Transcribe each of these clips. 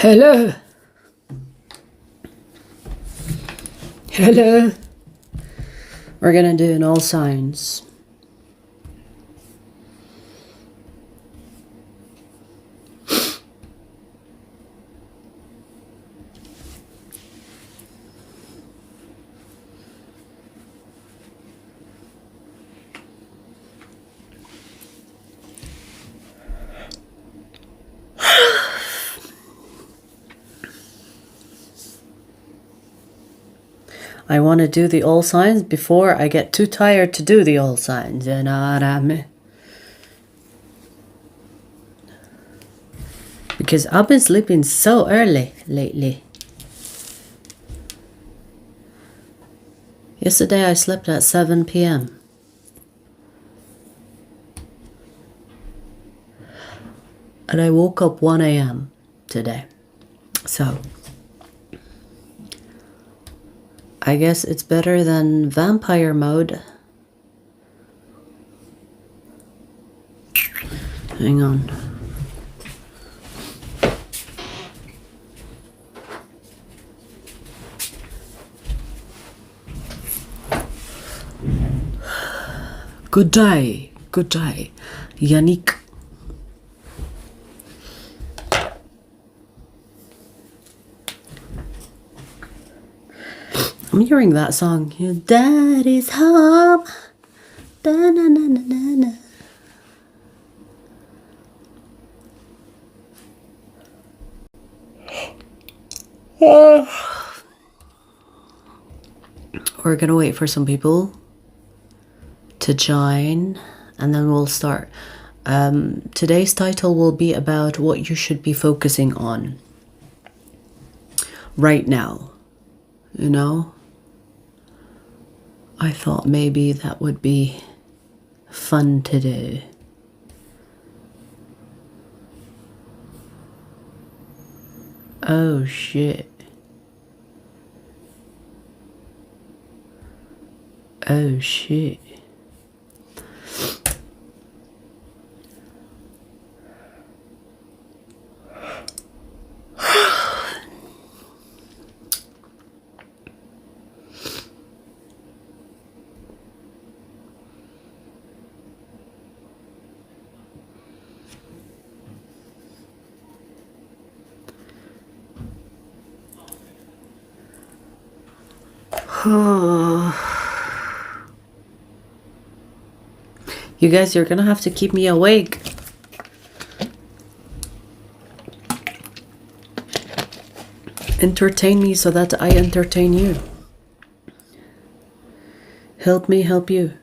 Hello. Hello. We're gonna do an all signs. I want to do the all signs before I get too tired to do the all signs, you know what I mean? Because I've been sleeping so early lately. Yesterday I slept at 7 p.m. And I woke up 1 a.m. today. So I guess it's better than vampire mode. Hang on. Good day, Yannick. I'm hearing that song. Your daddy's home. Da-na-na-na-na-na. We're gonna wait for some people to join and then we'll start. Today's title will be about what you should be focusing on right now, you know? I thought maybe that would be fun to do. Oh shit. Oh shit. You guys, you're gonna have to keep me awake. Entertain me so that I entertain you. Help me help you.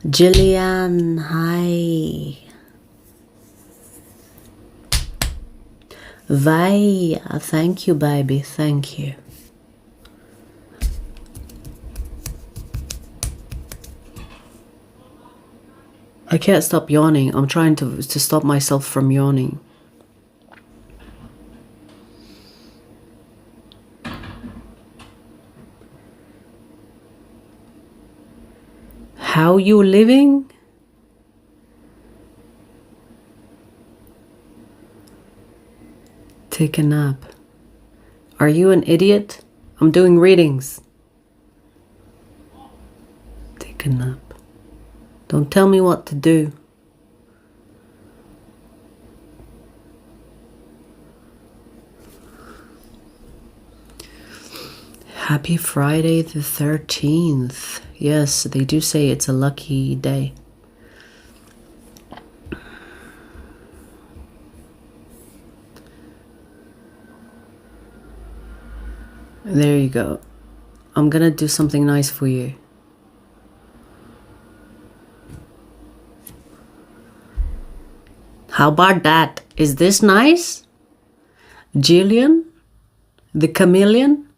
Jillian, hi. Vi, thank you, baby, thank you. I can't stop yawning. I'm trying to stop myself from yawning. How you living? Take a nap. Are you an idiot? I'm doing readings. Take a nap. Don't tell me what to do. Happy Friday the 13th. Yes, they do say it's a lucky day. There you go. I'm gonna do something nice for you. How about that? Is this nice? Jillian? The chameleon?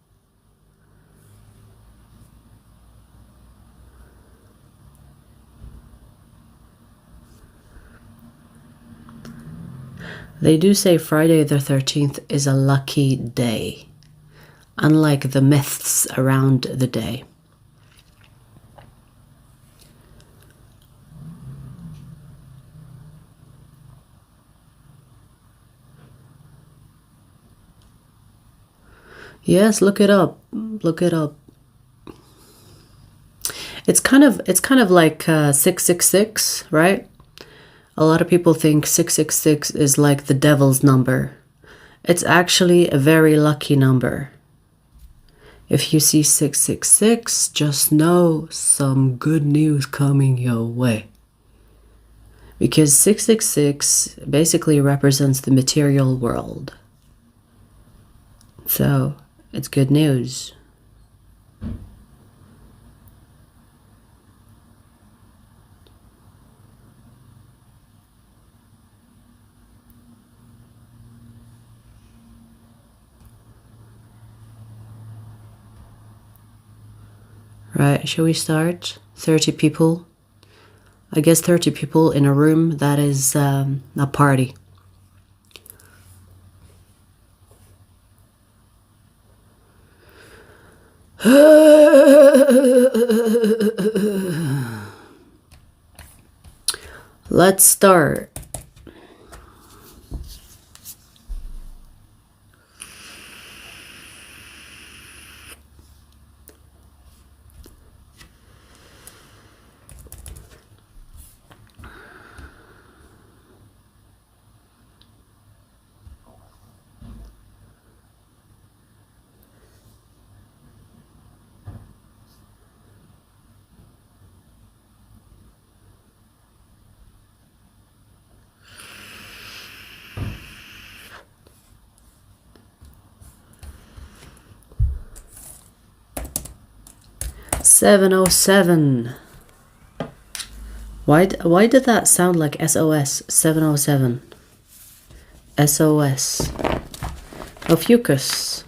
They do say Friday the 13th is a lucky day, unlike the myths around the day. Yes, look it up. Look it up. It's kind of like 666, right? A lot of people think 666 is like the devil's number. It's actually a very lucky number. If you see 666, just know some good news coming your way. Because 666 basically represents the material world. So, it's good news. Right, shall we start? 30 people. I guess 30 people in a room, that is a party. Let's start. $707. Why did that sound like SOS? 707. SOS. Ophiuchus.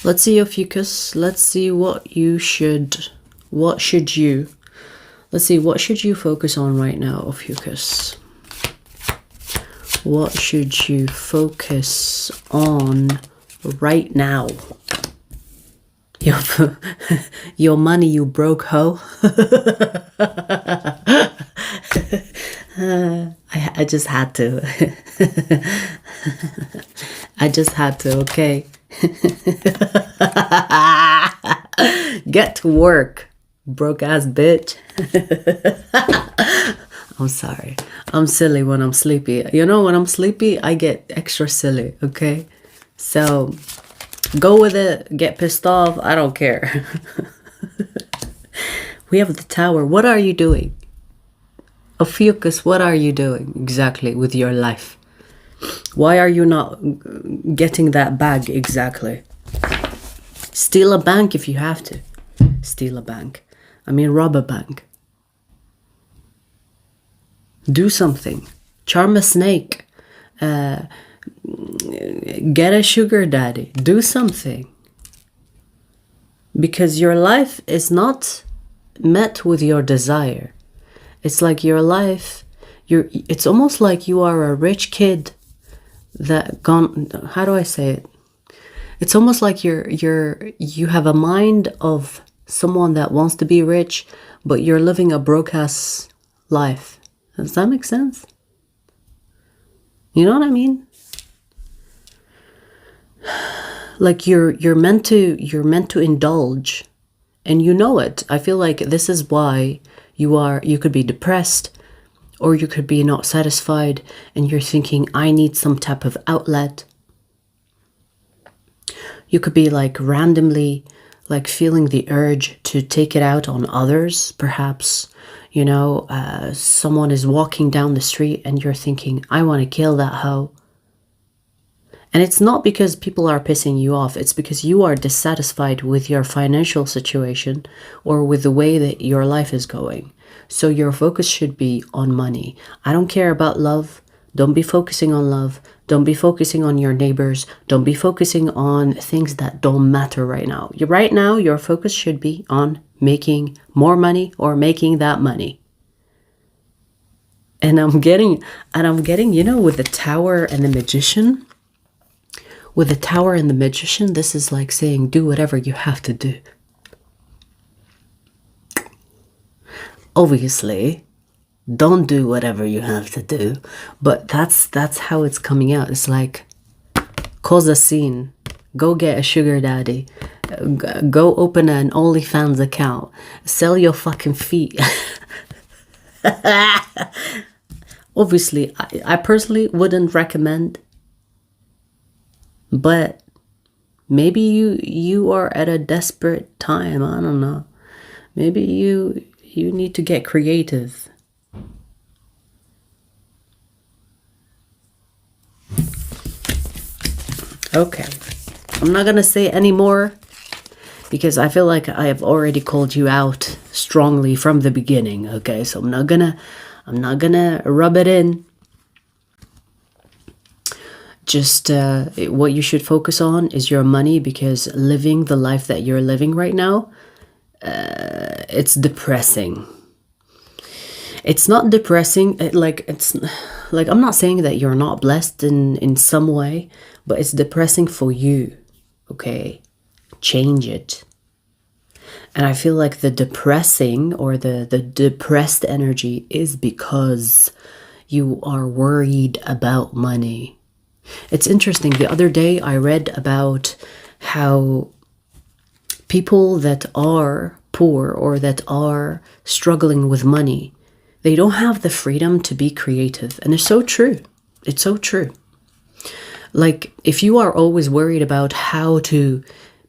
Let's see, Ophiuchus. Let's see what should you focus on right now, Ophiuchus? What should you focus on right now? Your money, you broke hoe. I just had to. I just had to, okay? Get to work, broke ass bitch. I'm sorry. I'm silly when I'm sleepy. You know, when I'm sleepy, I get extra silly, okay? So go with it, get pissed off, I don't care. We have the tower. What are you doing? Ophiuchus, what are you doing exactly with your life? Why are you not getting that bag exactly? Steal a bank if you have to. Steal a bank. I mean, rob a bank. Do something. Charm a snake. Get a sugar daddy. Do something. Because your life is not met with your desire. It's like your life, it's almost like you are a rich kid that gone, how do I say it? It's almost like you have a mind of someone that wants to be rich, but you're living a broke ass life. Does that make sense? You know what I mean? Like you're meant to indulge, and you know it. I feel like this is why you could be depressed, or you could be not satisfied, and you're thinking, I need some type of outlet. You could be like randomly like feeling the urge to take it out on others, perhaps. You know, someone is walking down the street and you're thinking, I want to kill that hoe. And it's not because people are pissing you off. It's because you are dissatisfied with your financial situation or with the way that your life is going. So your focus should be on money. I don't care about love. Don't be focusing on love. Don't be focusing on your neighbors. Don't be focusing on things that don't matter right now. Right now, your focus should be on making more money or making that money. And I'm getting, you know, with the Tower and the Magician. With the Tower and the Magician, this is like saying, do whatever you have to do. Obviously, don't do whatever you have to do, but that's how it's coming out. It's like, cause a scene, go get a sugar daddy, go open an OnlyFans account, sell your fucking feet. Obviously, I personally wouldn't recommend, but maybe you are at a desperate time. I don't know. Maybe you need to get creative. Okay, I'm not gonna say any more because I feel like I have already called you out strongly from the beginning. Okay, so I'm not gonna rub it in. Just what you should focus on is your money, because living the life that you're living right now, it's depressing. It's not depressing, it's like, I'm not saying that you're not blessed in some way, but it's depressing for you. Okay, change it. And I feel like the depressing or the depressed energy is because you are worried about money. It's interesting. The other day I read about how people that are poor or that are struggling with money, they don't have the freedom to be creative. And it's so true. It's so true. Like, if you are always worried about how to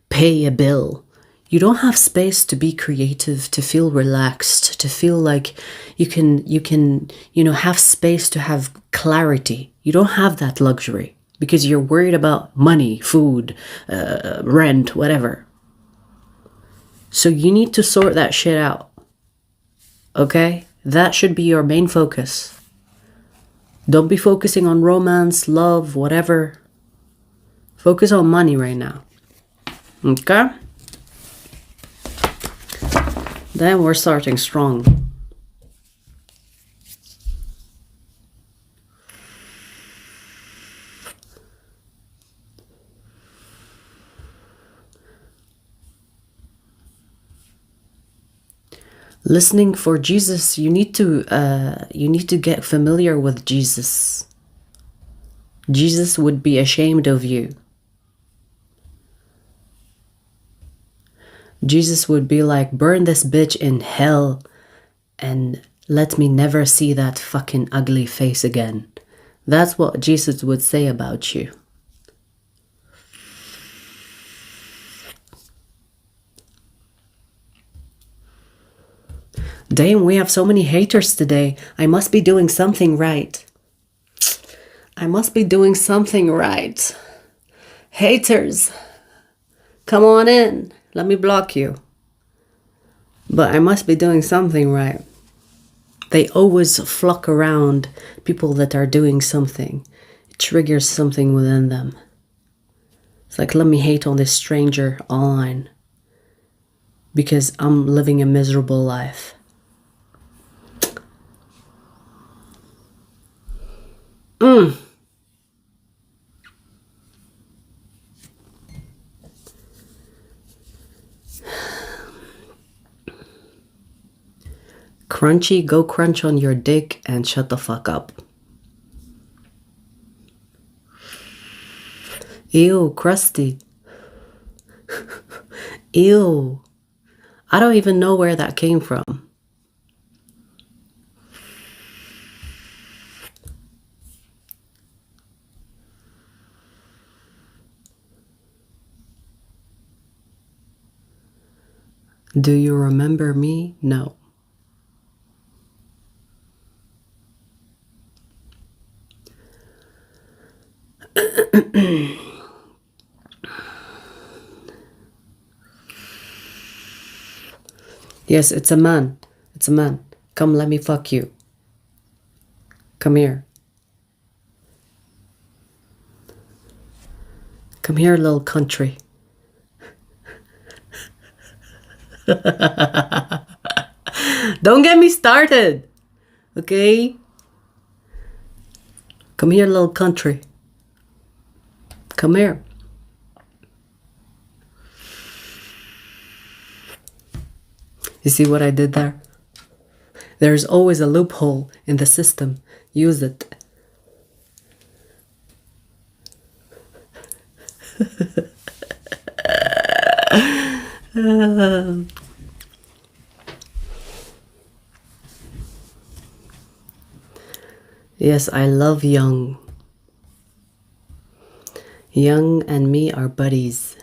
pay a bill, you don't have space to be creative, to feel relaxed, to feel like you can, have space to have clarity. You don't have that luxury because you're worried about money, food, rent, whatever. So you need to sort that shit out. Okay? That should be your main focus. Don't be focusing on romance, love, whatever. Focus on money right now. Okay? Then we're starting strong. Listening for Jesus, you need to get familiar with Jesus. Jesus would be ashamed of you. Jesus would be like, burn this bitch in hell and let me never see that fucking ugly face again. That's what Jesus would say about you. Damn, we have so many haters today. I must be doing something right. I must be doing something right. Haters, come on in. Let me block you. But I must be doing something right. They always flock around people that are doing something. It triggers something within them. It's like, let me hate on this stranger online because I'm living a miserable life. Crunchy, go crunch on your dick and shut the fuck up. Ew, crusty. Ew. I don't even know where that came from. Do you remember me? No. Yes, it's a man. It's a man. Come, let me fuck you. Come here. Come here, little country. Don't get me started. Okay? Come here, little country. Come here. You see what I did there? There's always a loophole in the system. Use it. Yes, I love Young. Young and me are buddies.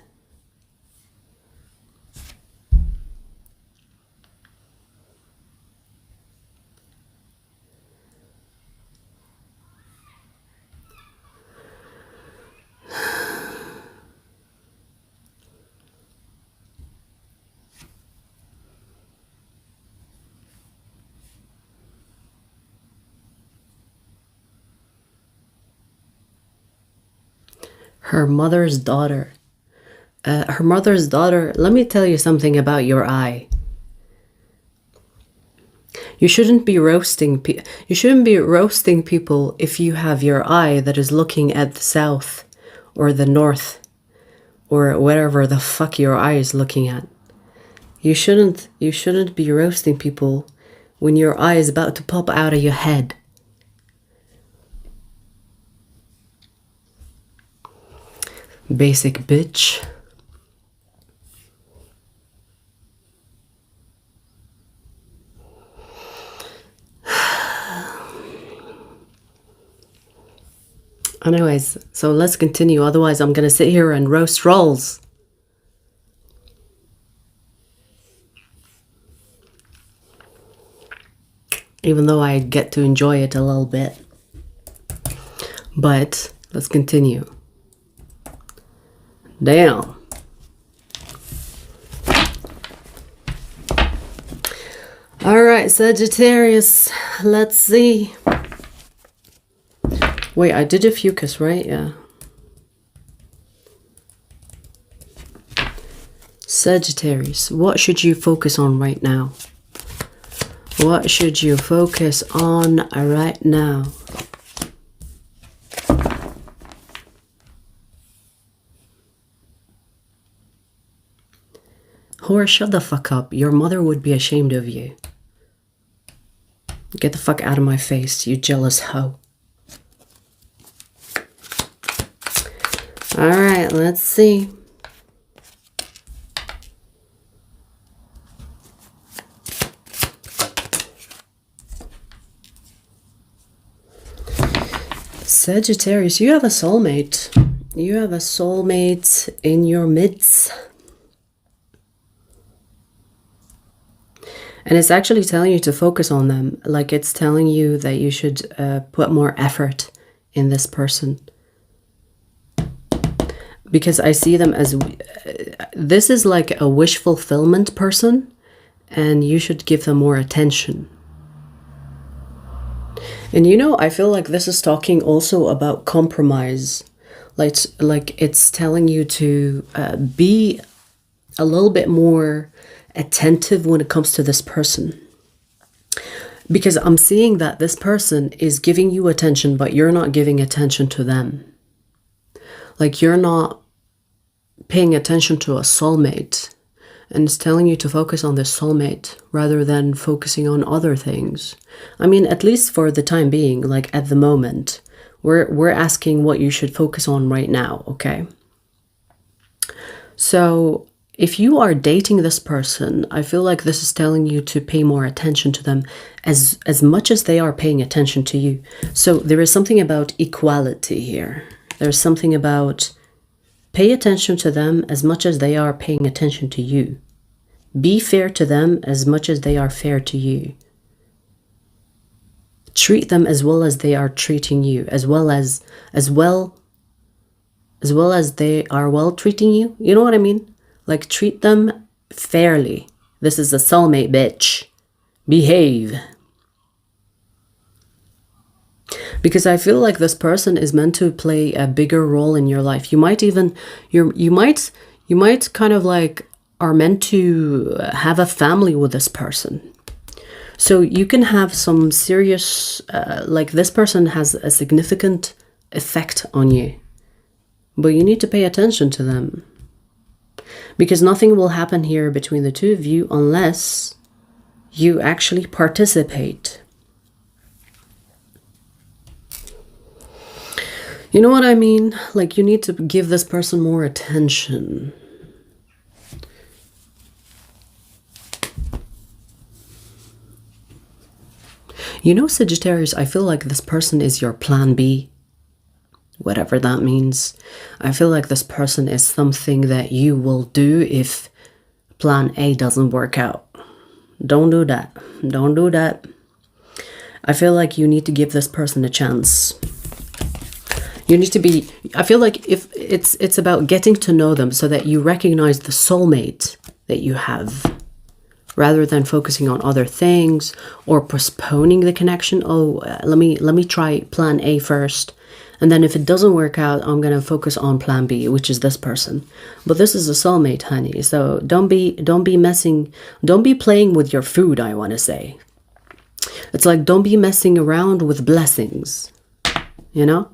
Her mother's daughter. Her mother's daughter, let me tell you something about your eye. You shouldn't be roasting people if you have your eye that is looking at the south or the north or whatever the fuck your eye is looking at. You shouldn't be roasting people when your eye is about to pop out of your head. Basic bitch. Anyways, so let's continue. Otherwise, I'm gonna sit here and roast rolls. Even though I get to enjoy it a little bit. But let's continue. Damn. All right, Sagittarius. Let's see. Wait, I did Ophiuchus, right? Yeah. Sagittarius, what should you focus on right now? What should you focus on right now? Whore, shut the fuck up. Your mother would be ashamed of you. Get the fuck out of my face, you jealous hoe. Alright, let's see. Sagittarius, you have a soulmate. You have a soulmate in your midst. And it's actually telling you to focus on them. Like it's telling you that you should put more effort in this person. Because I see them as... this is like a wish fulfillment person. And you should give them more attention. And you know, I feel like this is talking also about compromise. Like it's telling you to be a little bit more attentive when it comes to this person. Because I'm seeing that this person is giving you attention, but you're not giving attention to them. Like you're not paying attention to a soulmate. And it's telling you to focus on this soulmate rather than focusing on other things. I mean, at least for the time being, like at the moment, we're asking what you should focus on right now, okay? So if you are dating this person, I feel like this is telling you to pay more attention to them as much as they are paying attention to you. So there is something about equality here. There's something about pay attention to them as much as they are paying attention to you. Be fair to them as much as they are fair to you. Treat them as well as they are treating you, as well as they are well treating you. You know what I mean? Like treat them fairly. This is a soulmate, bitch. Behave. Because I feel like this person is meant to play a bigger role in your life. You might even, you might kind of like are meant to have a family with this person. So you can have some serious, like this person has a significant effect on you. But you need to pay attention to them. Because nothing will happen here between the two of you unless you actually participate. You know what I mean? Like, you need to give this person more attention. You know, Sagittarius, I feel like this person is your plan B. Whatever that means. I feel like this person is something that you will do if plan A doesn't work out. Don't do that. Don't do that. I feel like you need to give this person a chance. You need to be, I feel like if it's about getting to know them so that you recognize the soulmate that you have, rather than focusing on other things or postponing the connection. Oh, let me try plan A first. And then if it doesn't work out, I'm going to focus on plan B, which is this person. But this is a soulmate, honey. So don't be playing with your food, I want to say. It's like, don't be messing around with blessings, you know?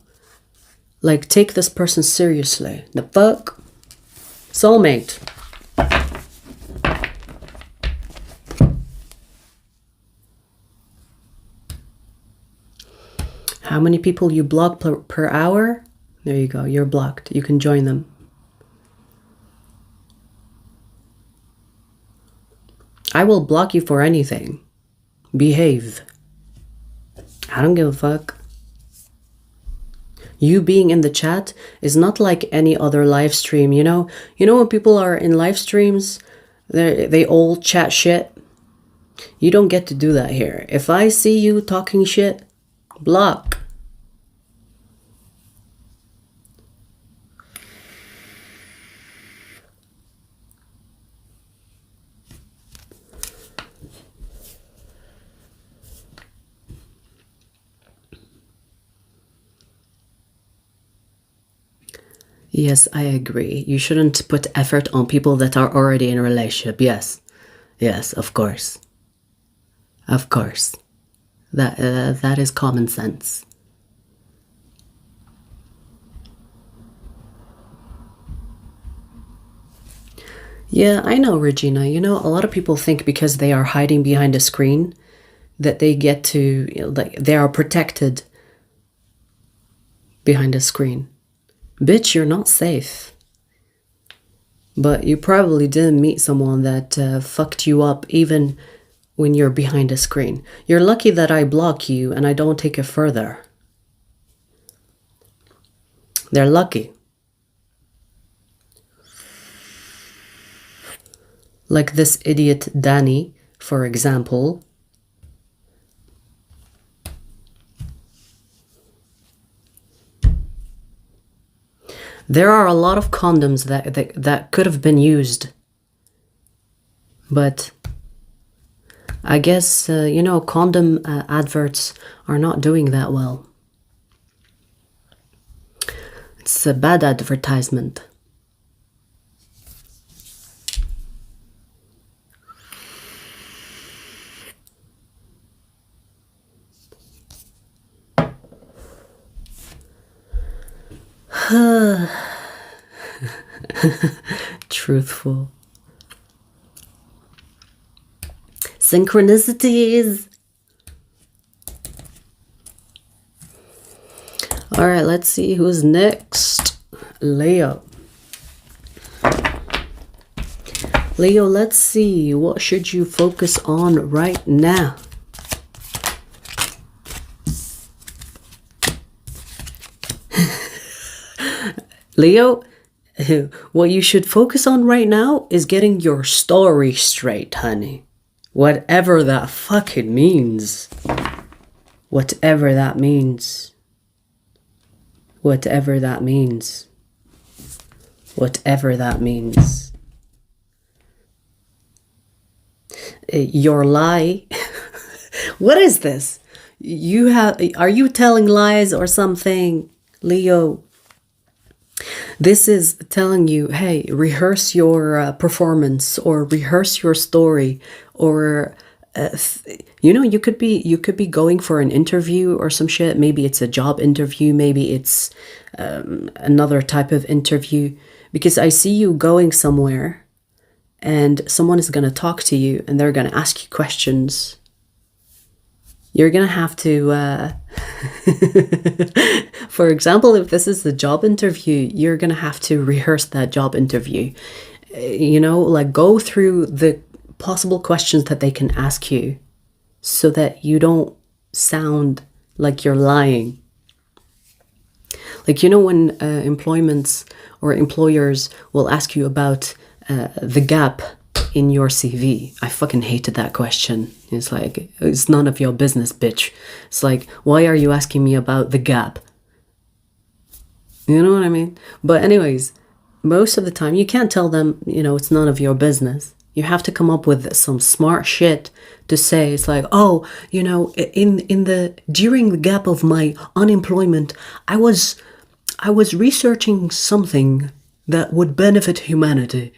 Like, take this person seriously. The fuck? Soulmate. How many people you block per hour? There you go. You're blocked. You can join them. I will block you for anything. Behave. I don't give a fuck. You being in the chat is not like any other live stream, you know? You know when people are in live streams, they all chat shit? You don't get to do that here. If I see you talking shit, block. Yes, I agree. You shouldn't put effort on people that are already in a relationship. Yes. Yes, of course. Of course. That is common sense. Yeah, I know, Regina. You know, a lot of people think because they are hiding behind a screen that they get to, like, they are protected behind a screen. Bitch, you're not safe. But you probably didn't meet someone that fucked you up even when you're behind a screen. You're lucky that I block you and I don't take it further. They're lucky. Like this idiot Danny, for example. There are a lot of condoms that could have been used. But I guess, you know, condom adverts are not doing that well. It's a bad advertisement. Truthful. Synchronicities. All right, let's see who's next. Leo. Leo, let's see. What should you focus on right now? Leo, what you should focus on right now is getting your story straight, honey. Whatever that fucking means. Whatever that means. Whatever that means. Whatever that means. Your lie. What is this? Are you telling lies or something, Leo? This is telling you, hey, rehearse your performance or rehearse your story, or you know, you could be going for an interview or some shit. Maybe it's a job interview, maybe it's another type of interview, because I see you going somewhere and someone is going to talk to you and they're going to ask you questions. You're gonna have to, for example, if this is the job interview, you're gonna have to rehearse that job interview. You know, like go through the possible questions that they can ask you so that you don't sound like you're lying. Like, you know, when employments or employers will ask you about the gap in your CV. I fucking hated that question. It's like, it's none of your business, bitch. It's like, why are you asking me about the gap? You know what I mean? But anyways, most of the time you can't tell them, you know, it's none of your business. You have to come up with some smart shit to say. It's like, oh, you know, during the gap of my unemployment, I was researching something that would benefit humanity.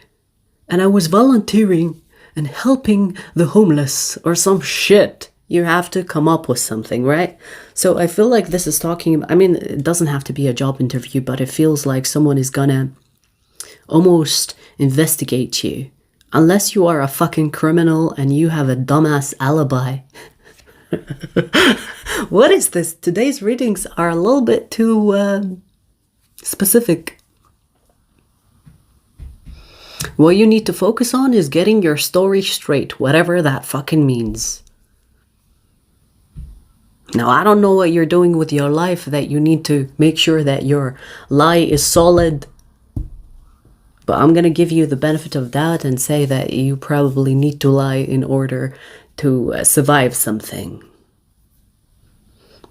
And I was volunteering and helping the homeless or some shit. You have to come up with something, right? So I feel like this is talking, I mean, it doesn't have to be a job interview, but it feels like someone is gonna almost investigate you. Unless you are a fucking criminal and you have a dumbass alibi. What is this? Today's readings are a little bit too specific. What you need to focus on is getting your story straight, whatever that fucking means. Now, I don't know what you're doing with your life that you need to make sure that your lie is solid. But I'm going to give you the benefit of doubt and say that you probably need to lie in order to survive something.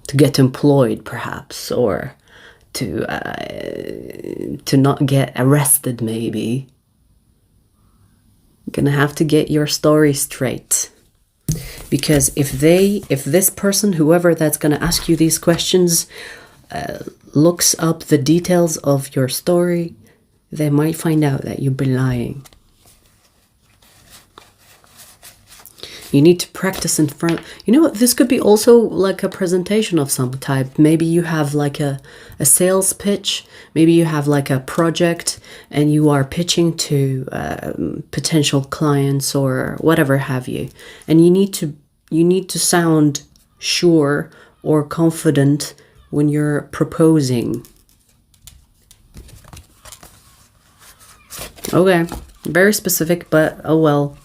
To get employed, perhaps, or to not get arrested, maybe. Gonna have to get your story straight, because if this person, whoever that's gonna ask you these questions, looks up the details of your story, they might find out that you've been lying. You need to practice in front. You know what? This could be also like a presentation of some type. Maybe you have like a sales pitch. Maybe you have like a project and you are pitching to potential clients or whatever have you. And you need to sound sure or confident when you're proposing. Okay, very specific, but oh well.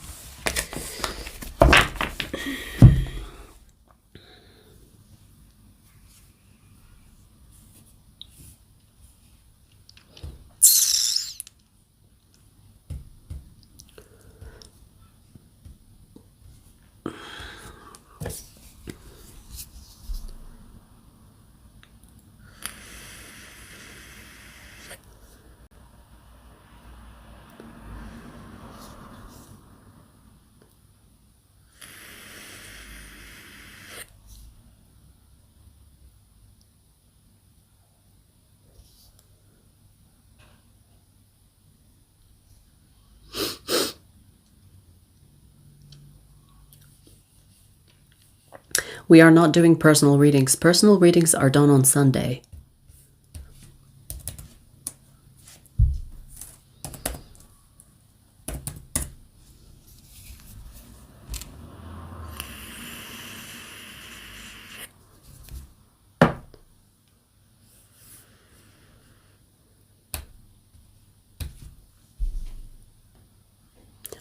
We are not doing personal readings. Personal readings are done on Sunday.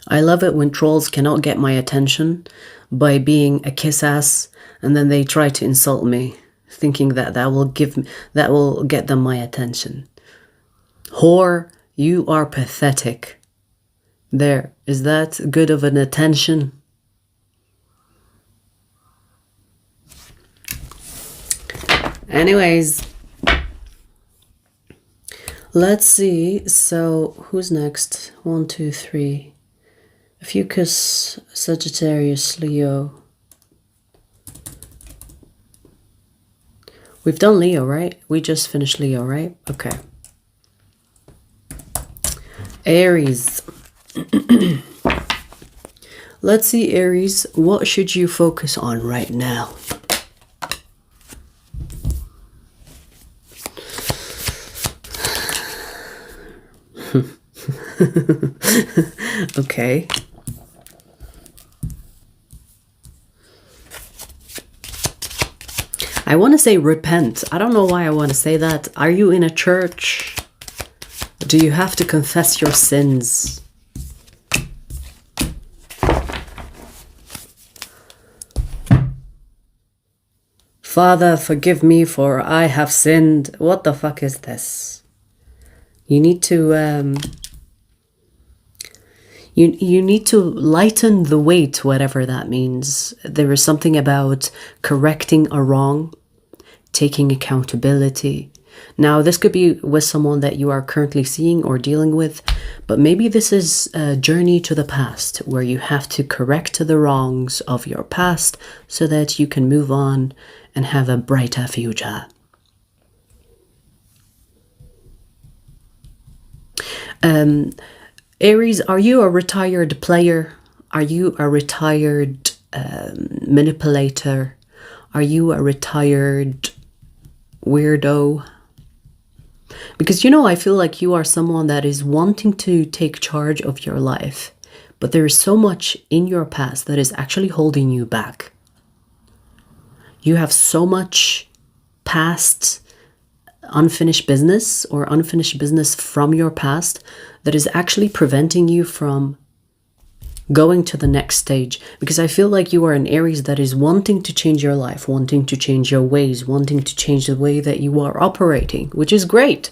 I love it when trolls cannot get my attention by being a kiss ass, and then they try to insult me, thinking that that will get them my attention. Whore, you are pathetic. There, is that good of an attention? Anyways, let's see. So who's next? 1, 2, 3. Ophiuchus, Sagittarius, Leo. We've done Leo, right? We just finished Leo, right? Okay. Aries. Let's see, Aries. What should you focus on right now? Okay. I want to say repent. I don't know why I want to say that. Are you in a church? Do you have to confess your sins? Father, forgive me for I have sinned. What the fuck is this? You need to you need to lighten the weight, whatever that means. There is something about correcting a wrong, taking accountability. Now, this could be with someone that you are currently seeing or dealing with, but maybe this is a journey to the past where you have to correct the wrongs of your past so that you can move on and have a brighter future. Aries, are you a retired player? Are you a retired manipulator? Are you a retired weirdo? Because, you know, I feel like you are someone that is wanting to take charge of your life, but there is so much in your past that is actually holding you back. You have so much past unfinished business or unfinished business from your past that is actually preventing you from going to the next stage. Because I feel like you are an Aries that is wanting to change your life, wanting to change your ways, wanting to change the way that you are operating, which is great.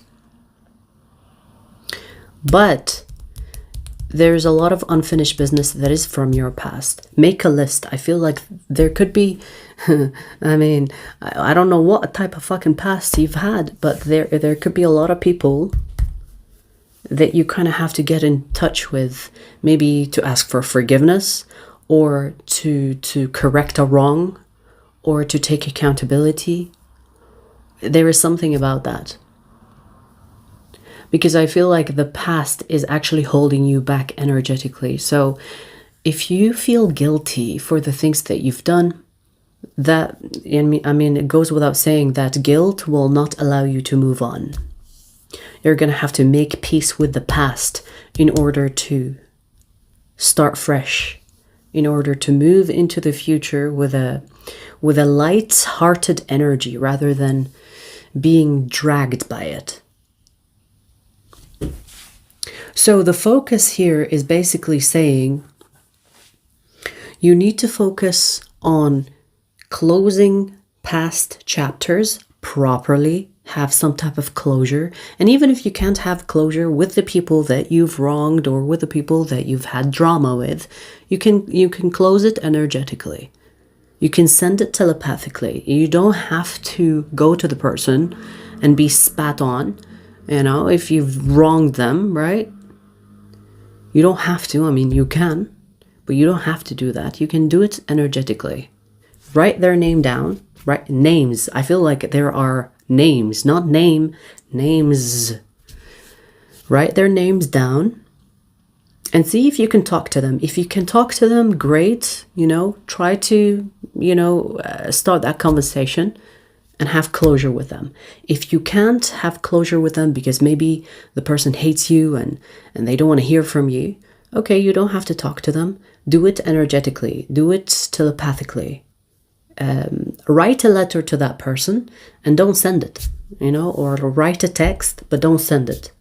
But there's a lot of unfinished business that is from your past. Make a list. I feel like there could be, I mean, I don't know what type of fucking past you've had, but there could be a lot of people that you kind of have to get in touch with, maybe to ask for forgiveness or to correct a wrong or to take accountability. There is something about that. Because I feel like the past is actually holding you back energetically. So if you feel guilty for the things that you've done, that, I mean, it goes without saying that guilt will not allow you to move on. You're going to have to make peace with the past in order to start fresh, in order to move into the future with a light-hearted energy rather than being dragged by it. So the focus here is basically saying you need to focus on closing past chapters properly, have some type of closure. And even if you can't have closure with the people that you've wronged or with the people that you've had drama with, you can close it energetically. You can send it telepathically. You don't have to go to the person and be spat on, you know, if you've wronged them, right? You don't have to. I mean, you can, but you don't have to do that. You can do it energetically. Write their name down. Write names. I feel like there are names, not names. Write their names down and see if you can talk to them. If you can talk to them, great. You know, try to, start that conversation and have closure with them. If you can't have closure with them because maybe the person hates you and they don't want to hear from you, okay, you don't have to talk to them. Do it energetically. Do it telepathically. Write a letter to that person and don't send it, or write a text, but don't send it.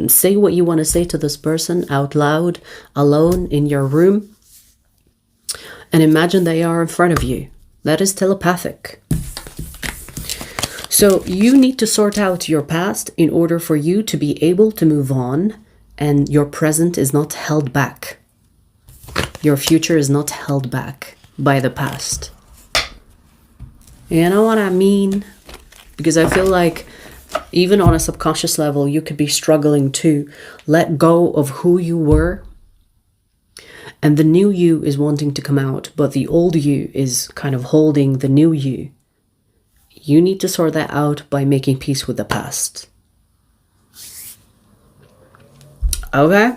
Say what you want to say to this person out loud, alone in your room, and imagine they are in front of you. That is telepathic. So you need to sort out your past in order for you to be able to move on, and your present is not held back. Your future is not held back by the past. You know what I mean? Because I feel like even on a subconscious level, you could be struggling to let go of who you were. And the new you is wanting to come out, but the old you is kind of holding the new you. You need to sort that out by making peace with the past. Okay?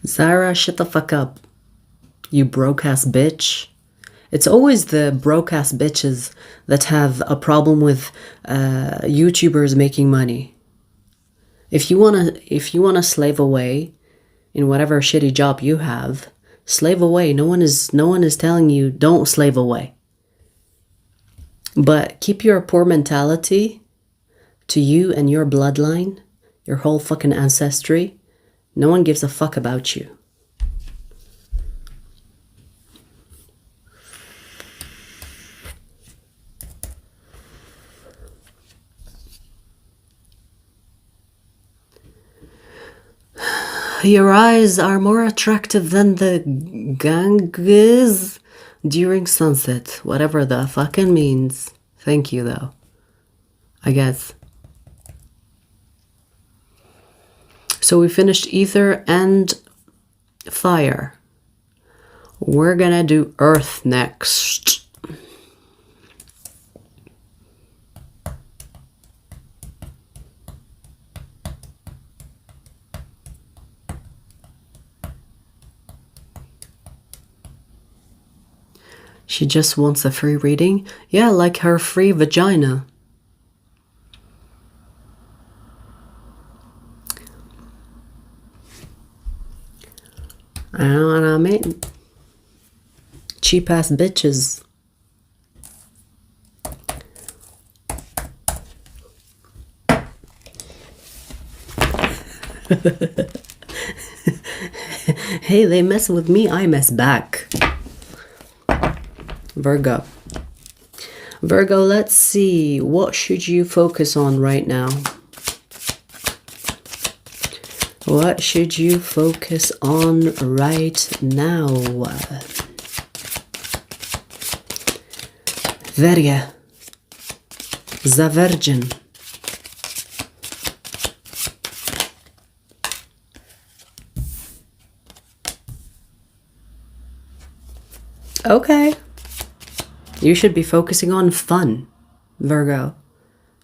Zara, shut the fuck up. You broke-ass bitch. It's always the broke-ass bitches that have a problem with YouTubers making money. If you wanna slave away in whatever shitty job you have, slave away. No one is telling you don't slave away. But keep your poor mentality to you and your bloodline, your whole fucking ancestry. No one gives a fuck about you. Your eyes are more attractive than the Ganges during sunset, whatever the fucking means. Thank you, though, I guess. So we finished ether and fire. We're gonna do earth next. She just wants a free reading? Yeah, like her free vagina. I know what I mean. Cheap ass bitches. Hey, they mess with me, I mess back. Virgo. Virgo, let's see. What should you focus on right now? What should you focus on right now? Verga. The Virgin. Okay. You should be focusing on fun, Virgo.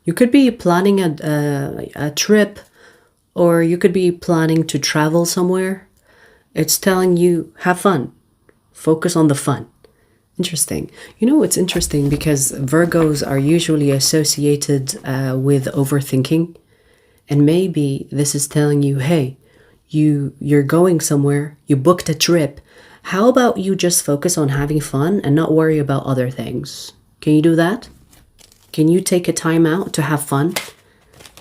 You could be planning a trip, or you could be planning to travel somewhere. It's telling you, have fun. Focus on the fun. Interesting. You know, it's interesting because Virgos are usually associated with overthinking. And maybe this is telling you, hey, you're going somewhere, you booked a trip. How about you just focus on having fun and not worry about other things? Can you do that? Can you take a time out to have fun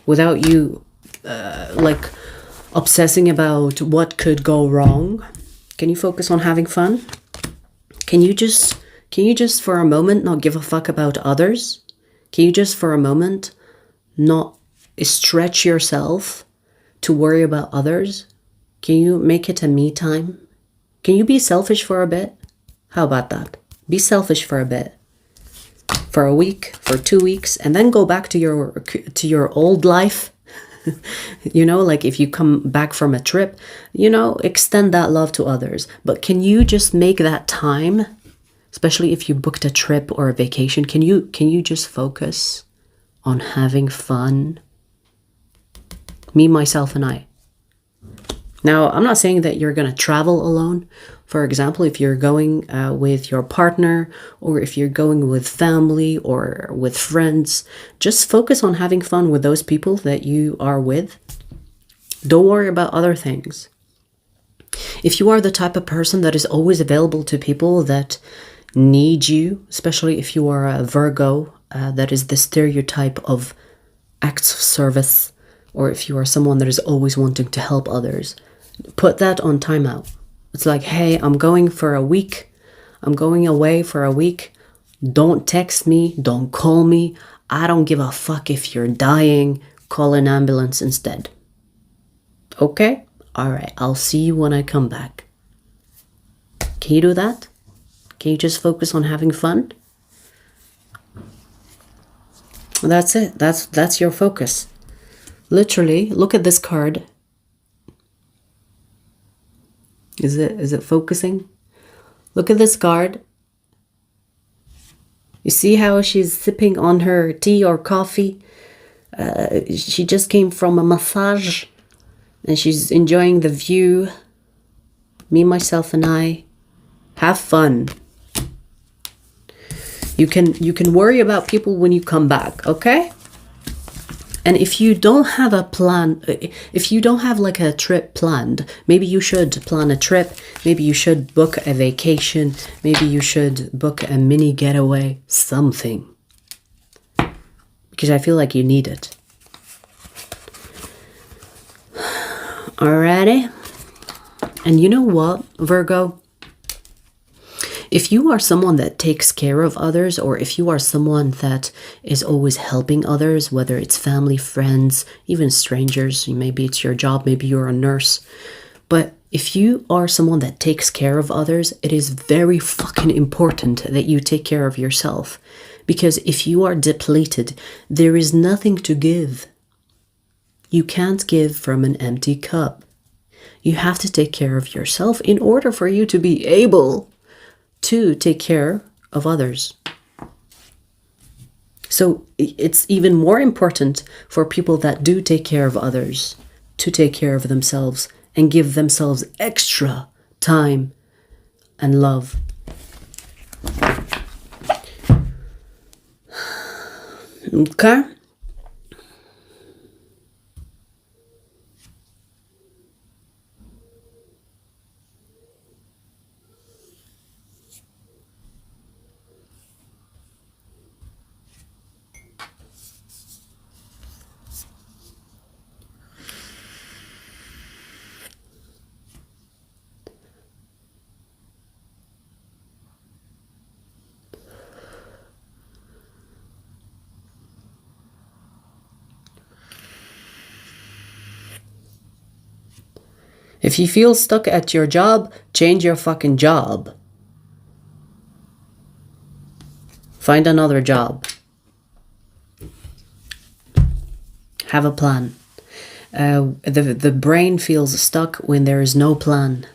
without you like obsessing about what could go wrong? Can you focus on having fun? Can you just for a moment not give a fuck about others? Can you just for a moment not stretch yourself to worry about others? Can you make it a me time? Can you be selfish for a bit? How about that? Be selfish for a bit. For a week, for 2 weeks, and then go back to your old life. You know, like if you come back from a trip, you know, extend that love to others. But can you just make that time, especially if you booked a trip or a vacation, can you just focus on having fun? Me, myself, and I. Now, I'm not saying that you're going to travel alone. For example, if you're going with your partner, or if you're going with family or with friends, just focus on having fun with those people that you are with. Don't worry about other things. If you are the type of person that is always available to people that need you, especially if you are a Virgo, that is the stereotype of acts of service, or if you are someone that is always wanting to help others, put that on timeout. It's like, hey, I'm going for a week. I'm going away for a week. Don't text me. Don't call me. I don't give a fuck if you're dying. Call an ambulance instead. Okay? All right. I'll see you when I come back. Can you do that? Can you just focus on having fun? That's it. That's your focus. Literally, look at this card. Is it focusing? Look at this card. You see how she's sipping on her tea or coffee? She just came from a massage and she's enjoying the view. Me, myself, and I. Have fun. You can worry about people when you come back, okay? And if you don't have a plan, if you don't have like a trip planned, maybe you should plan a trip. Maybe you should book a vacation. Maybe you should book a mini getaway, something. Because I feel like you need it. Alrighty. And you know what, Virgo? If you are someone that takes care of others, or if you are someone that is always helping others, whether it's family, friends, even strangers, maybe it's your job, maybe you're a nurse. But if you are someone that takes care of others, it is very fucking important that you take care of yourself. Because if you are depleted, there is nothing to give. You can't give from an empty cup. You have to take care of yourself in order for you to be able to take care of others. So it's even more important for people that do take care of others to take care of themselves and give themselves extra time and love. Okay? If you feel stuck at your job, change your fucking job. Find another job. Have a plan. The brain feels stuck when there is no plan.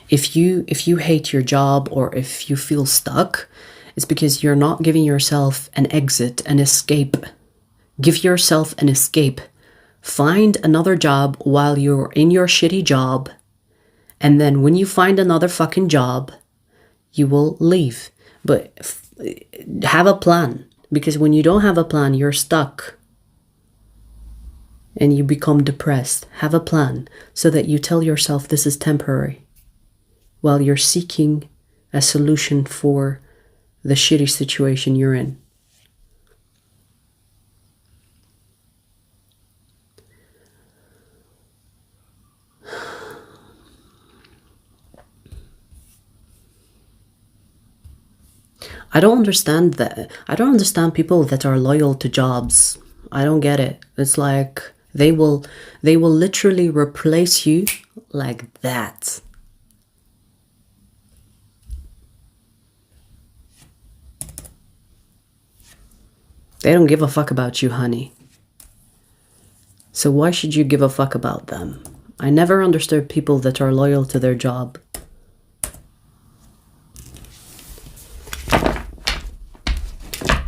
If you hate your job, or if you feel stuck, it's because you're not giving yourself an exit, an escape. Give yourself an escape. Find another job while you're in your shitty job. And then when you find another fucking job, you will leave. But have a plan. Because when you don't have a plan, you're stuck. And you become depressed. Have a plan so that you tell yourself this is temporary. While you're seeking a solution for the shitty situation you're in. I don't understand that. I don't understand people that are loyal to jobs. I don't get it. It's like they will literally replace you like that. They don't give a fuck about you, honey. So why should you give a fuck about them? I never understood people that are loyal to their job.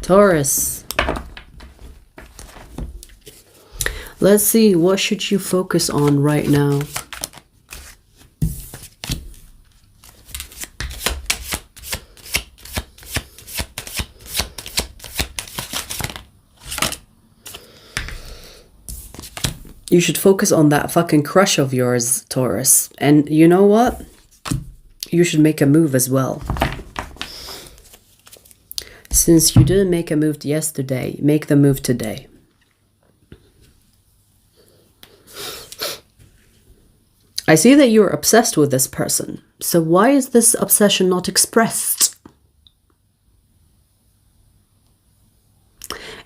Taurus. Let's see, what should you focus on right now? You should focus on that fucking crush of yours, Taurus. And you know what? You should make a move as well. Since you didn't make a move yesterday, make the move today. I see that you're obsessed with this person. So why is this obsession not expressed?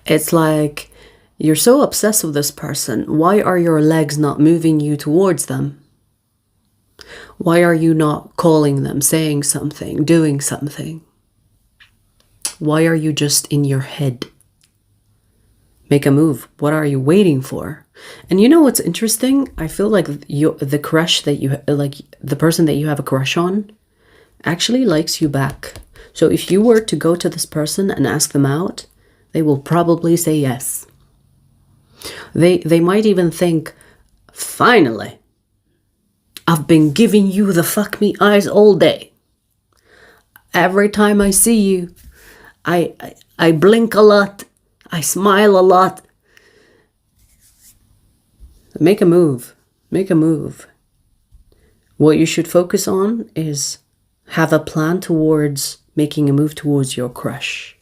It's like you're so obsessed with this person. Why are your legs not moving you towards them? Why are you not calling them, saying something, doing something? Why are you just in your head? Make a move. What are you waiting for? And you know what's interesting? I feel like the crush that you like, the person that you have a crush on, actually likes you back. So if you were to go to this person and ask them out, they will probably say yes. They might even think, finally, I've been giving you the fuck me eyes all day. Every time I see you, I blink a lot. I smile a lot. Make a move. Make a move. What you should focus on is have a plan towards making a move towards your crush.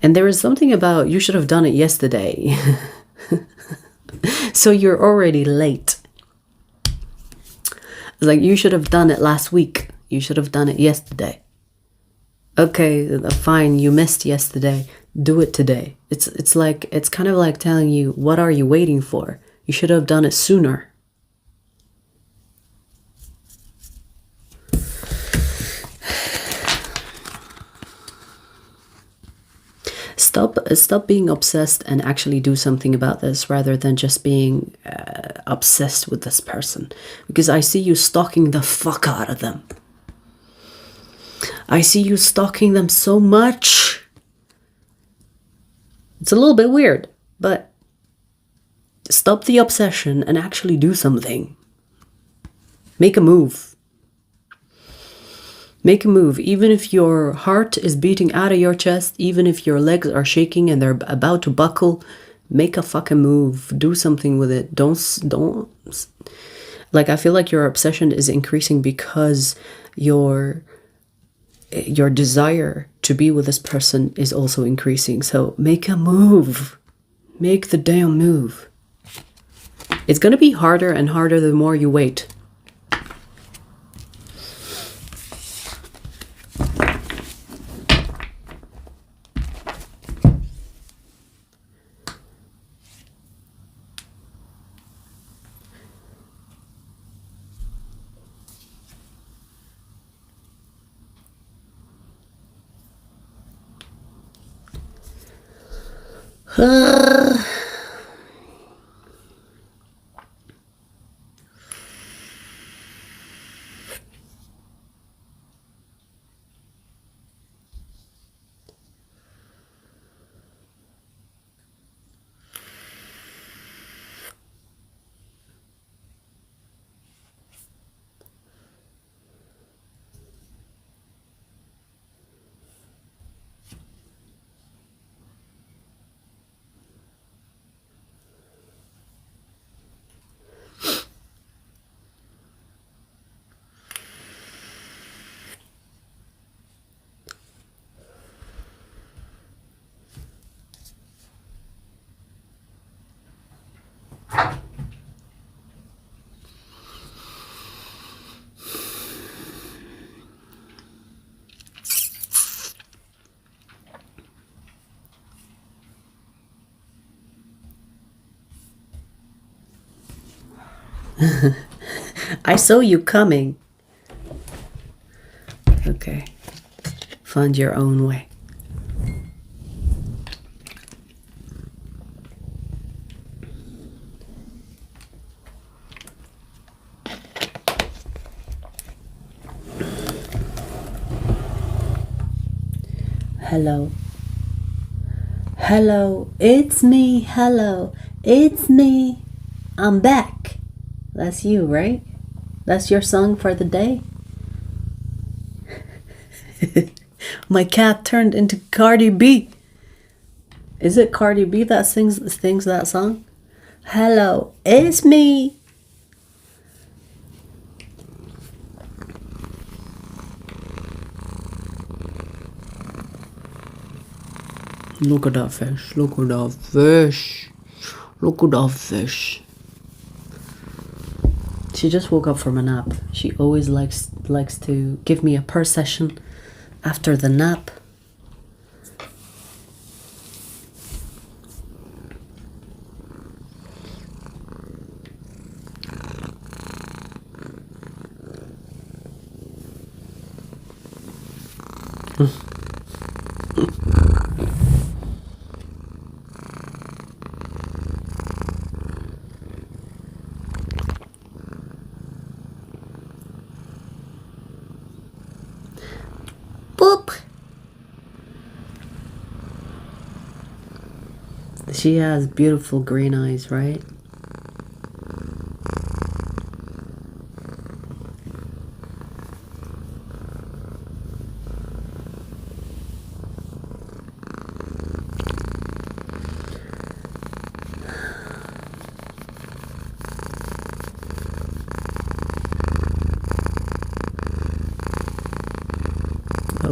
And there is something about you should have done it yesterday. So you're already late. Like you should have done it last week. You should have done it yesterday. Okay, fine, you missed yesterday. Do it today. It's kind of like telling you, what are you waiting for? You should have done it sooner. Stop being obsessed and actually do something about this rather than just being obsessed with this person. Because I see you stalking the fuck out of them. I see you stalking them so much. It's a little bit weird, but stop the obsession and actually do something. Make a move. Make a move, even if your heart is beating out of your chest, even if your legs are shaking and they're about to buckle, make a fucking move. Do something with it. Don't. Like, I feel like your obsession is increasing because your desire to be with this person is also increasing. So make a move. Make the damn move. It's going to be harder and harder the more you wait. I saw you coming. Okay. Find your own way. Hello. Hello. It's me. Hello. It's me. I'm back. That's you, right? That's your song for the day? My cat turned into Cardi B. Is it Cardi B that sings that song? Hello, it's me. Look at that fish. Look at that fish. Look at that fish. She just woke up from a nap. She always likes to give me a purr session after the nap. She has beautiful green eyes, right?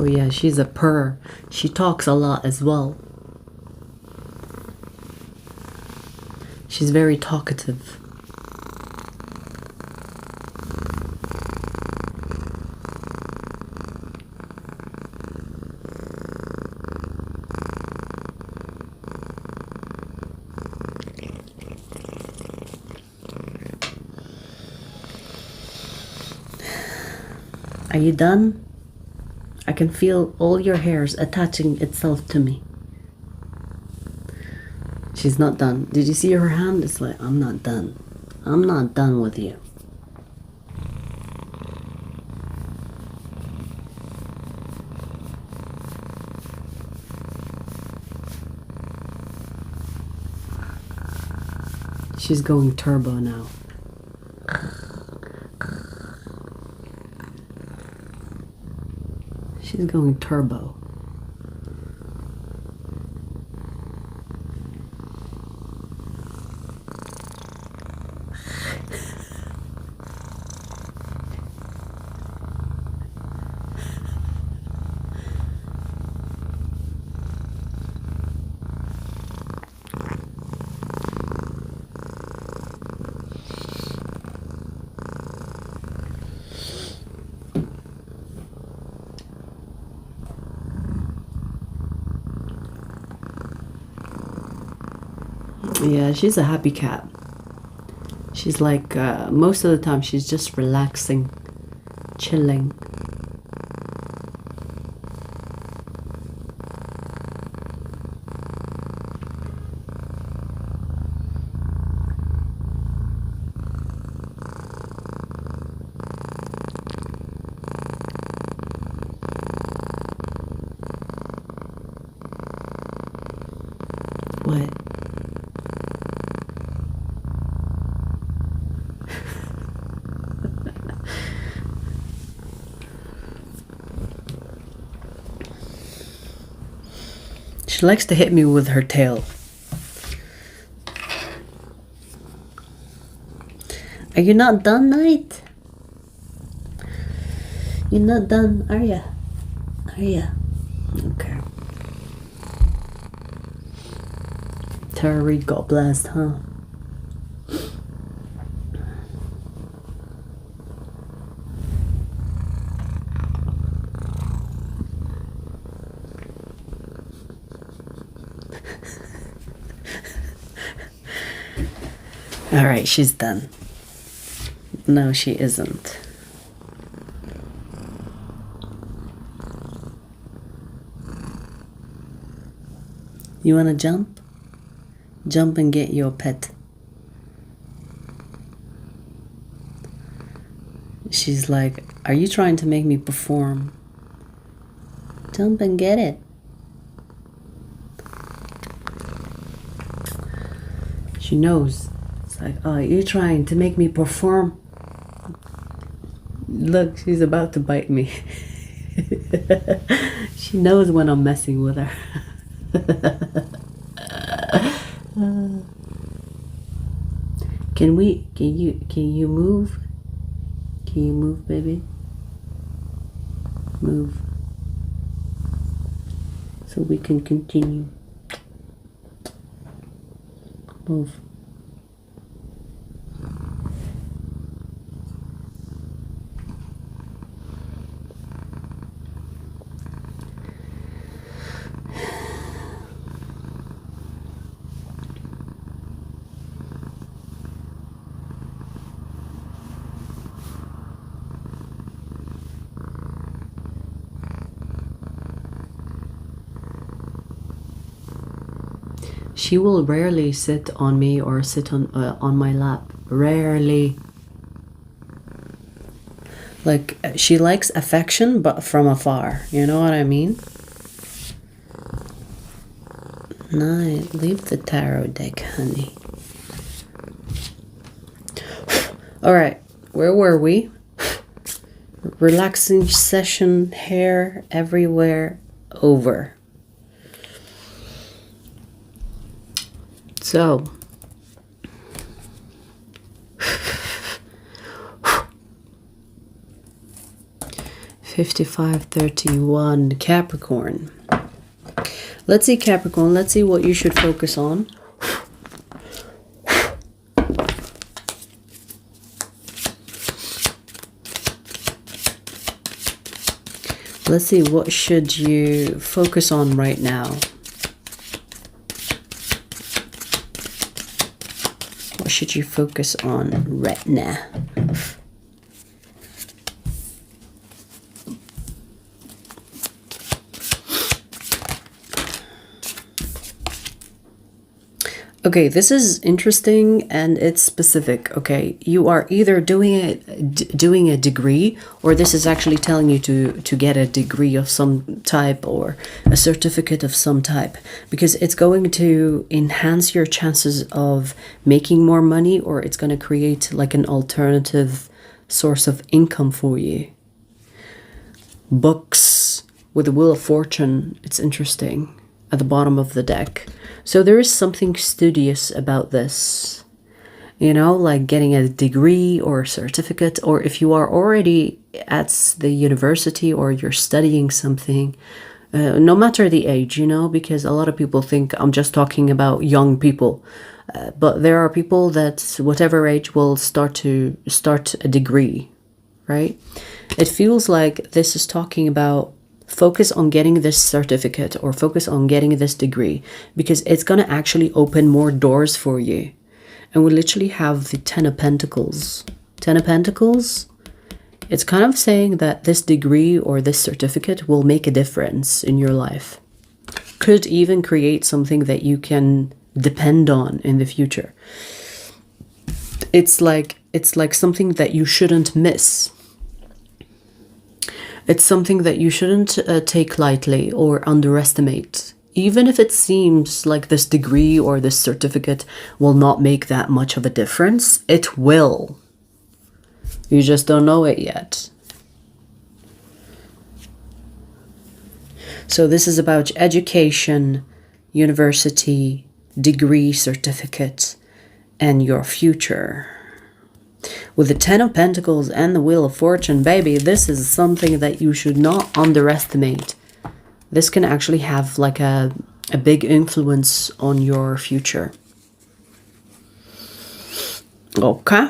Oh yeah, she's a purr. She talks a lot as well. She's very talkative. Are you done? I can feel all your hairs attaching itself to me. She's not done. Did you see her hand? It's like, I'm not done. I'm not done with you. She's going turbo now. She's going turbo. Yeah, she's a happy cat. She's like, most of the time she's just relaxing, chilling. What? She likes to hit me with her tail. Are you not done, Knight? You're not done, are ya? Are ya? Okay. Tara Reid got blessed, huh? All right, she's done. No, she isn't. You wanna jump? Jump and get your pet. She's like, are you trying to make me perform? Jump and get it. She knows. It's like, oh, you're trying to make me perform? Look, she's about to bite me. She knows when I'm messing with her. Can you move? Can you move, baby? Move. So we can continue. Move. She will rarely sit on me or sit on my lap. Rarely. Like, she likes affection, but from afar. You know what I mean? No, leave the tarot deck, honey. All right, where were we? Relaxing session, hair everywhere, over. So, 5531 Capricorn. Let's see, Capricorn. Let's see what you should focus on. Let's see, what should you focus on right now? What should you focus on right now? Okay, this is interesting and it's specific. Okay, you are either doing a degree, or this is actually telling you to get a degree of some type or a certificate of some type, because it's going to enhance your chances of making more money, or it's going to create like an alternative source of income for you. Books with the Wheel of Fortune, it's interesting at the bottom of the deck. So there is something studious about this, you know, like getting a degree or a certificate, or if you are already at the university or you're studying something, no matter the age, you know, because a lot of people think I'm just talking about young people, but there are people that whatever age will start a degree, right? It feels like this is talking about focus on getting this certificate or focus on getting this degree, because it's going to actually open more doors for you. And we literally have the 10 of Pentacles. 10 of Pentacles, it's kind of saying that this degree or this certificate will make a difference in your life. Could even create something that you can depend on in the future. It's like something that you shouldn't miss. It's something that you shouldn't take lightly or underestimate. Even if it seems like this degree or this certificate will not make that much of a difference, it will. You just don't know it yet. So this is about education, university, degree, certificate, and your future. With the 10 of Pentacles and the Wheel of Fortune, baby, this is something that you should not underestimate. This can actually have like a big influence on your future. Okay.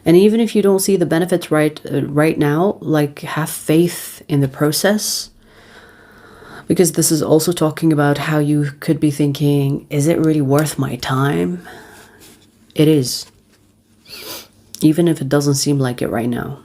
And even if you don't see the benefits right now, like have faith in the process. Because this is also talking about how you could be thinking, is it really worth my time? It is. Even if it doesn't seem like it right now.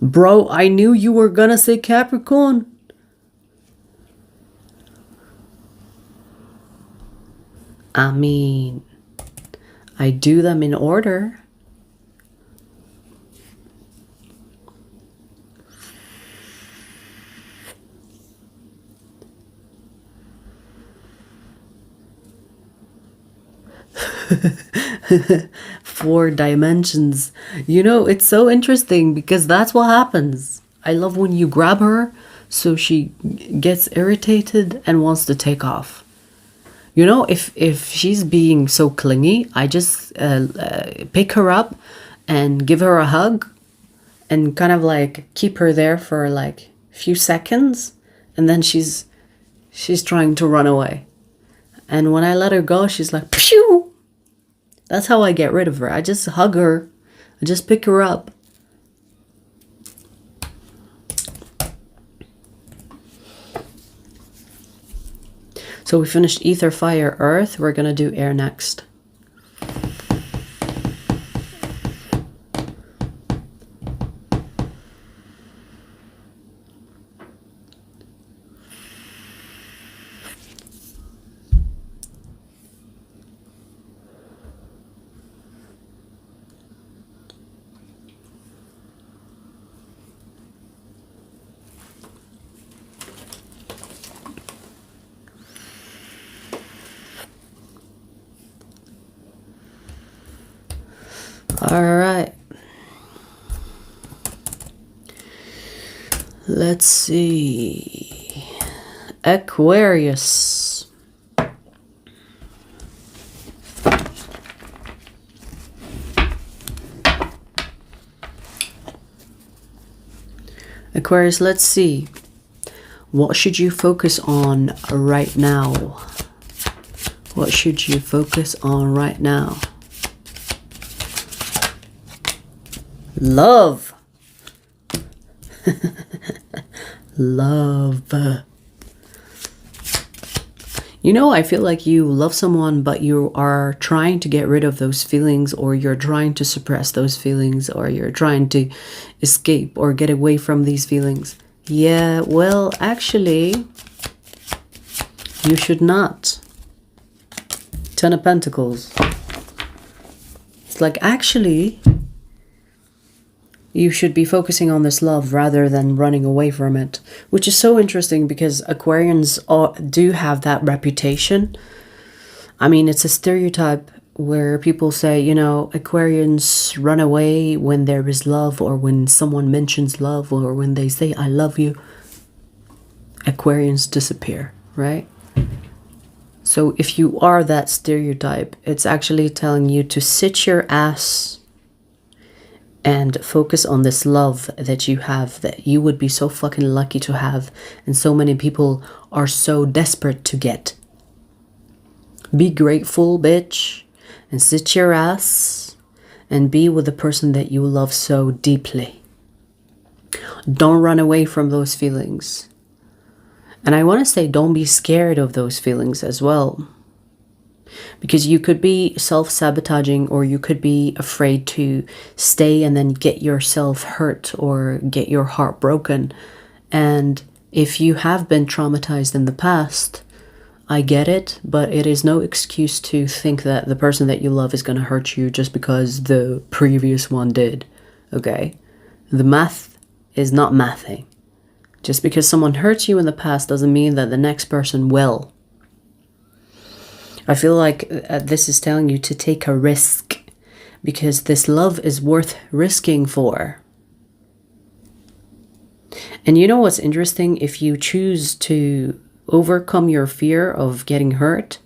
Bro, I knew you were gonna say Capricorn. I mean, I do them in order. Four dimensions. You know, it's so interesting because that's what happens. I love when you grab her so she gets irritated and wants to take off. You know, if she's being so clingy, I just pick her up and give her a hug and kind of like keep her there for like a few seconds, and then she's trying to run away. And when I let her go, she's like, phew! That's how I get rid of her. I just hug her. I just pick her up. So we finished ether, fire, earth. We're going to do air next. All right. Let's see. Aquarius. Aquarius, let's see. What should you focus on right now? What should you focus on right now? Love. Love. You know, I feel like you love someone, but you are trying to get rid of those feelings, or you're trying to suppress those feelings, or you're trying to escape or get away from these feelings. Yeah, well, actually, you should not. Ten of Pentacles. It's like, actually, you should be focusing on this love rather than running away from it, which is so interesting because Aquarians do have that reputation. I mean, it's a stereotype where people say, you know, Aquarians run away when there is love, or when someone mentions love, or when they say, I love you. Aquarians disappear, right? So if you are that stereotype, it's actually telling you to sit your ass and focus on this love that you have, that you would be so fucking lucky to have, and so many people are so desperate to get. Be grateful, bitch, and sit your ass and be with the person that you love so deeply. Don't run away from those feelings. And I want to say, don't be scared of those feelings as well. Because you could be self-sabotaging, or you could be afraid to stay and then get yourself hurt or get your heart broken. And if you have been traumatized in the past, I get it, but it is no excuse to think that the person that you love is going to hurt you just because the previous one did, okay? The math is not mathing. Just because someone hurts you in the past doesn't mean that the next person will. I feel like this is telling you to take a risk, because this love is worth risking for. And you know what's interesting? If you choose to overcome your fear of getting hurt,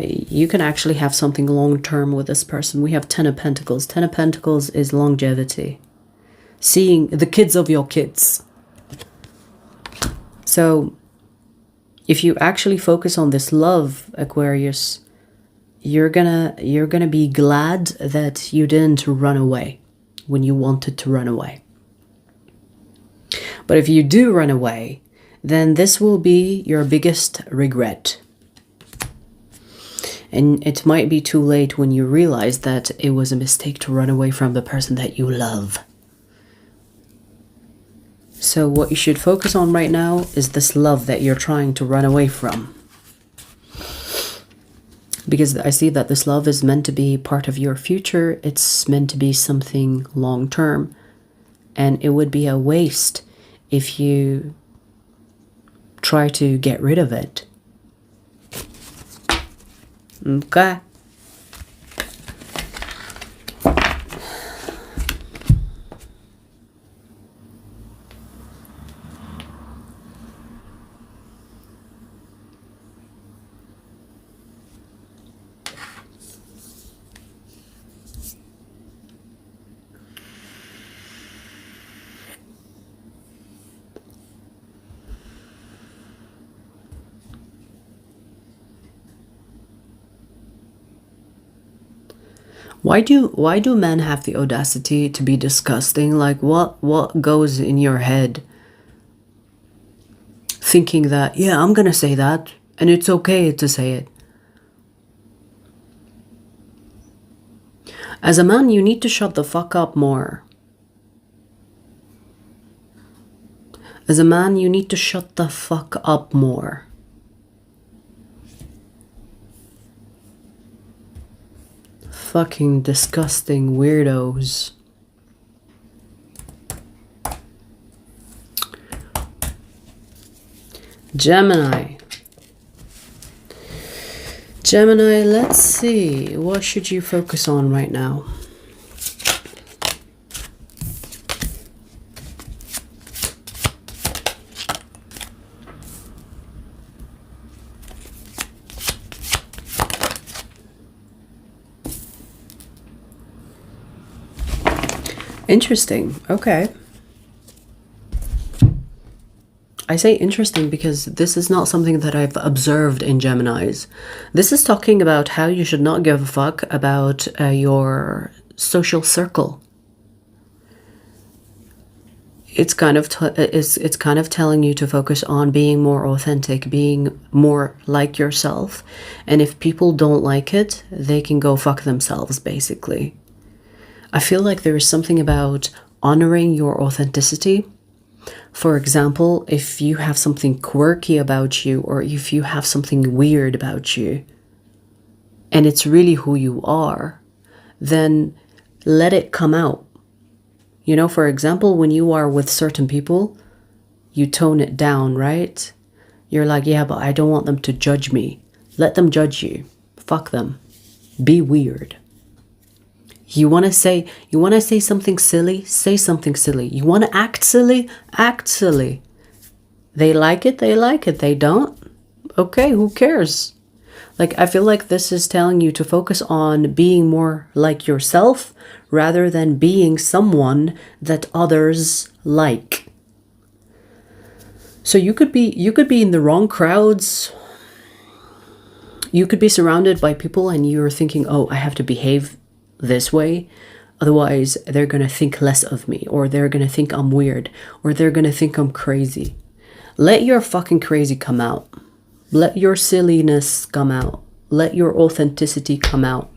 you can actually have something long-term with this person. We have Ten of Pentacles. Ten of Pentacles is longevity. Seeing the kids of your kids. So if you actually focus on this love, Aquarius, you're gonna be glad that you didn't run away when you wanted to run away. But if you do run away, then this will be your biggest regret. And it might be too late when you realize that it was a mistake to run away from the person that you love. So what you should focus on right now is this love that you're trying to run away from. Because I see that this love is meant to be part of your future. It's meant to be something long-term. And it would be a waste if you try to get rid of it. Okay. Why do men have the audacity to be disgusting? Like, what goes in your head? Thinking that, yeah, I'm gonna say that, and it's okay to say it. As a man, you need to shut the fuck up more. As a man, you need to shut the fuck up more. Fucking disgusting weirdos. Gemini. Gemini, let's see. What should you focus on right now? Interesting. Okay. I say interesting because this is not something that I've observed in Geminis. This is talking about how you should not give a fuck about your social circle. It's kind of it's kind of telling you to focus on being more authentic, being more like yourself. And if people don't like it, they can go fuck themselves, basically. I feel like there is something about honoring your authenticity. For example, if you have something quirky about you, or if you have something weird about you, and it's really who you are, then let it come out. You know, for example, when you are with certain people, you tone it down, right? You're like, yeah, but I don't want them to judge me. Let them judge you. Fuck them. Be weird. You want to say something silly? Say something silly. You want to act silly? Act silly. They like it, they like it. They don't? Okay, who cares? Like, I feel like this is telling you to focus on being more like yourself rather than being someone that others like. So you could be in the wrong crowds. You could be surrounded by people and you're thinking, oh, I have to behave this way, otherwise they're gonna think less of me, or they're gonna think I'm weird, or they're gonna think I'm crazy. Let your fucking crazy come out. Let your silliness come out. Let your authenticity come out.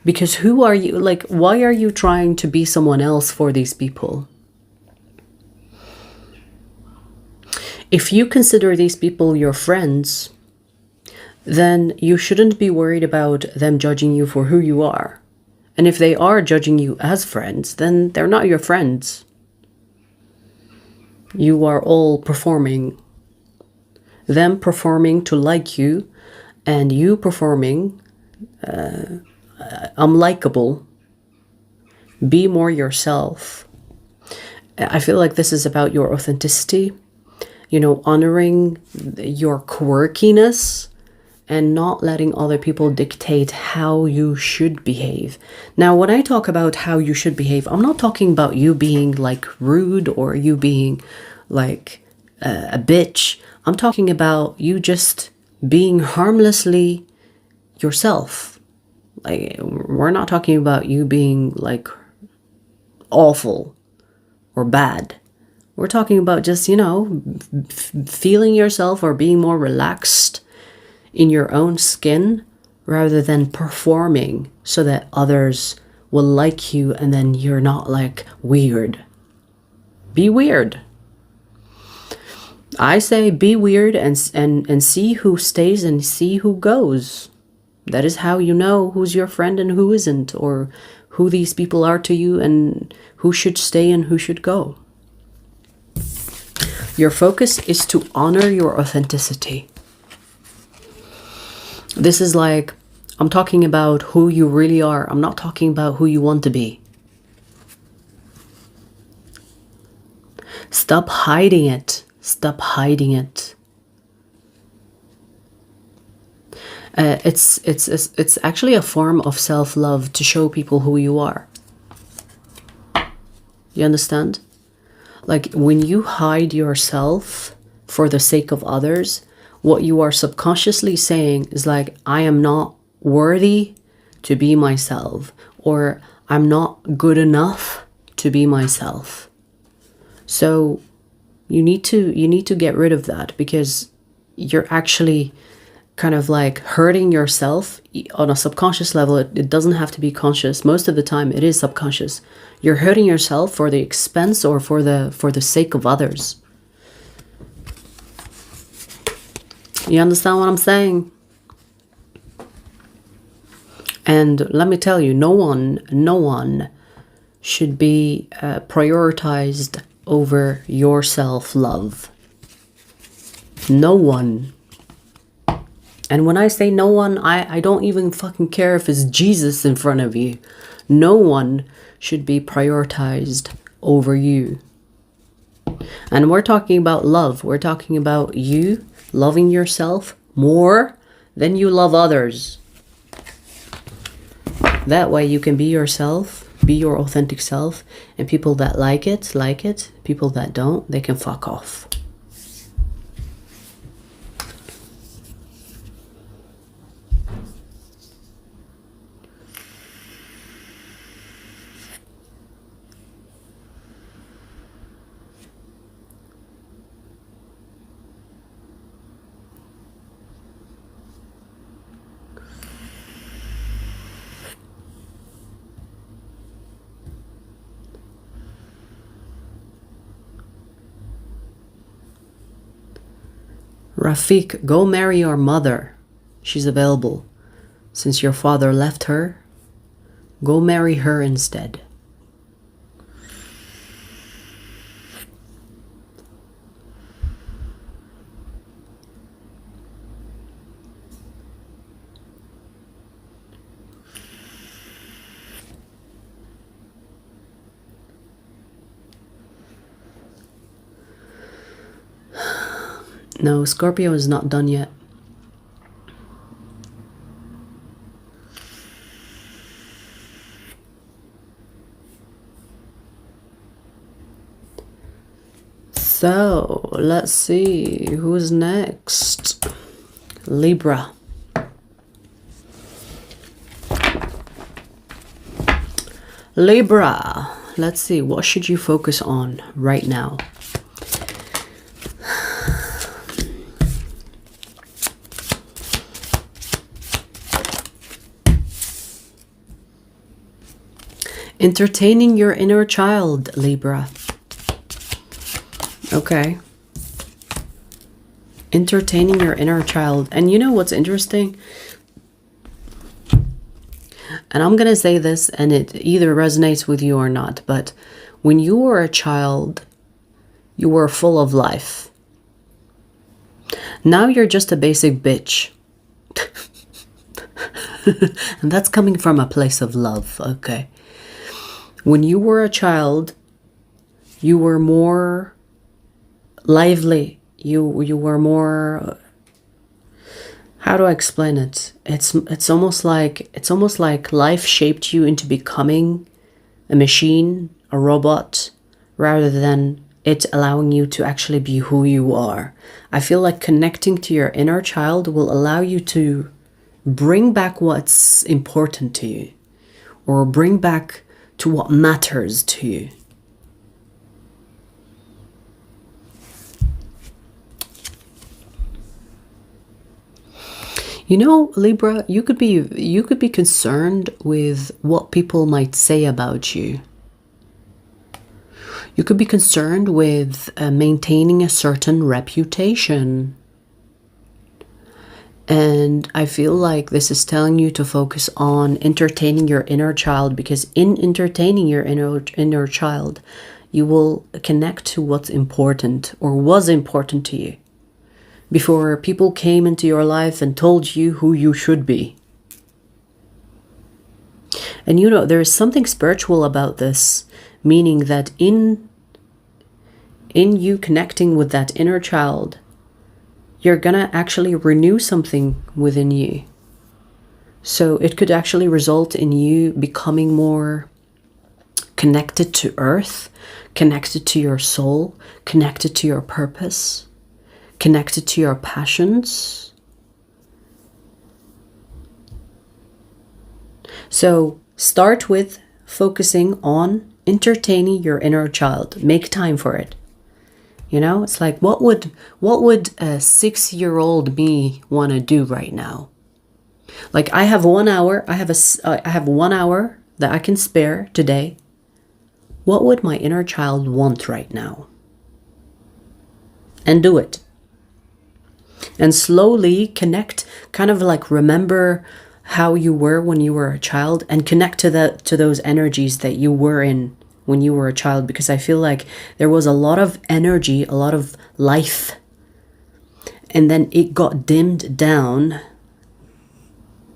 Because who are you? Like, why are you trying to be someone else for these people? If you consider these people your friends, then you shouldn't be worried about them judging you for who you are. And if they are judging you as friends, then they're not your friends. You are all performing. Them performing to like you, and you performing, I'm likable. Be more yourself. I feel like this is about your authenticity, you know, honoring your quirkiness, and not letting other people dictate how you should behave. Now, when I talk about how you should behave, I'm not talking about you being like rude or you being like a bitch. I'm talking about you just being harmlessly yourself. Like, we're not talking about you being like awful or bad. We're talking about just, you know, feeling yourself or being more relaxed in your own skin rather than performing so that others will like you and then you're not like weird. Be weird. I say be weird and see who stays and see who goes. That is how you know who's your friend and who isn't, or who these people are to you and who should stay and who should go. Your focus is to honor your authenticity. This is like, I'm talking about who you really are. I'm not talking about who you want to be. Stop hiding it. Stop hiding it. It's actually a form of self-love to show people who you are. You understand? Like, when you hide yourself for the sake of others, what you are subconsciously saying is like, I am not worthy to be myself, or I'm not good enough to be myself. So you need to get rid of that, because you're actually kind of like hurting yourself on a subconscious level. It doesn't have to be conscious. Most of the time it is subconscious. You're hurting yourself for the expense or for the sake of others. You understand what I'm saying? And let me tell you, no one should be prioritized over your self-love. No one. And when I say no one, I don't even fucking care if it's Jesus in front of you. No one should be prioritized over you. And we're talking about love. We're talking about you loving yourself more than you love others. That way you can be yourself Be your authentic self, and people that like it, like it. People that don't, they can fuck off. Rafiq, go marry your mother. She's available. Since your father left her, go marry her instead. No, Scorpio is not done yet. So, let's see who's next. Libra. Libra. Let's see, what should you focus on right now? Entertaining your inner child, Libra. Okay. Entertaining your inner child. And you know what's interesting? And I'm going to say this, and it either resonates with you or not, but when you were a child, you were full of life. Now you're just a basic bitch. And that's coming from a place of love, okay? When you were a child, you were more lively. You were more, how do I explain it? It's almost like life shaped you into becoming a machine, a robot, rather than it allowing you to actually be who you are. I feel like connecting to your inner child will allow you to bring back what's important to you, or bring back to what matters to you. You know, Libra, you could be concerned with what people might say about you. You could be concerned with maintaining a certain reputation. And I feel like this is telling you to focus on entertaining your inner child, because in entertaining your inner child, you will connect to what's important or was important to you before people came into your life and told you who you should be. And you know, there is something spiritual about this, meaning that in you connecting with that inner child, you're gonna actually renew something within you. So it could actually result in you becoming more connected to earth, connected to your soul, connected to your purpose, connected to your passions. So start with focusing on entertaining your inner child. Make time for it. You know, it's like, what would a 6-year-old me want to do right now? Like, I have 1 hour. I have 1 hour that I can spare today. What would my inner child want right now? And do it. And slowly connect, kind of like remember how you were when you were a child, and connect to those energies that you were in when you were a child, because I feel like there was a lot of energy, a lot of life, and then it got dimmed down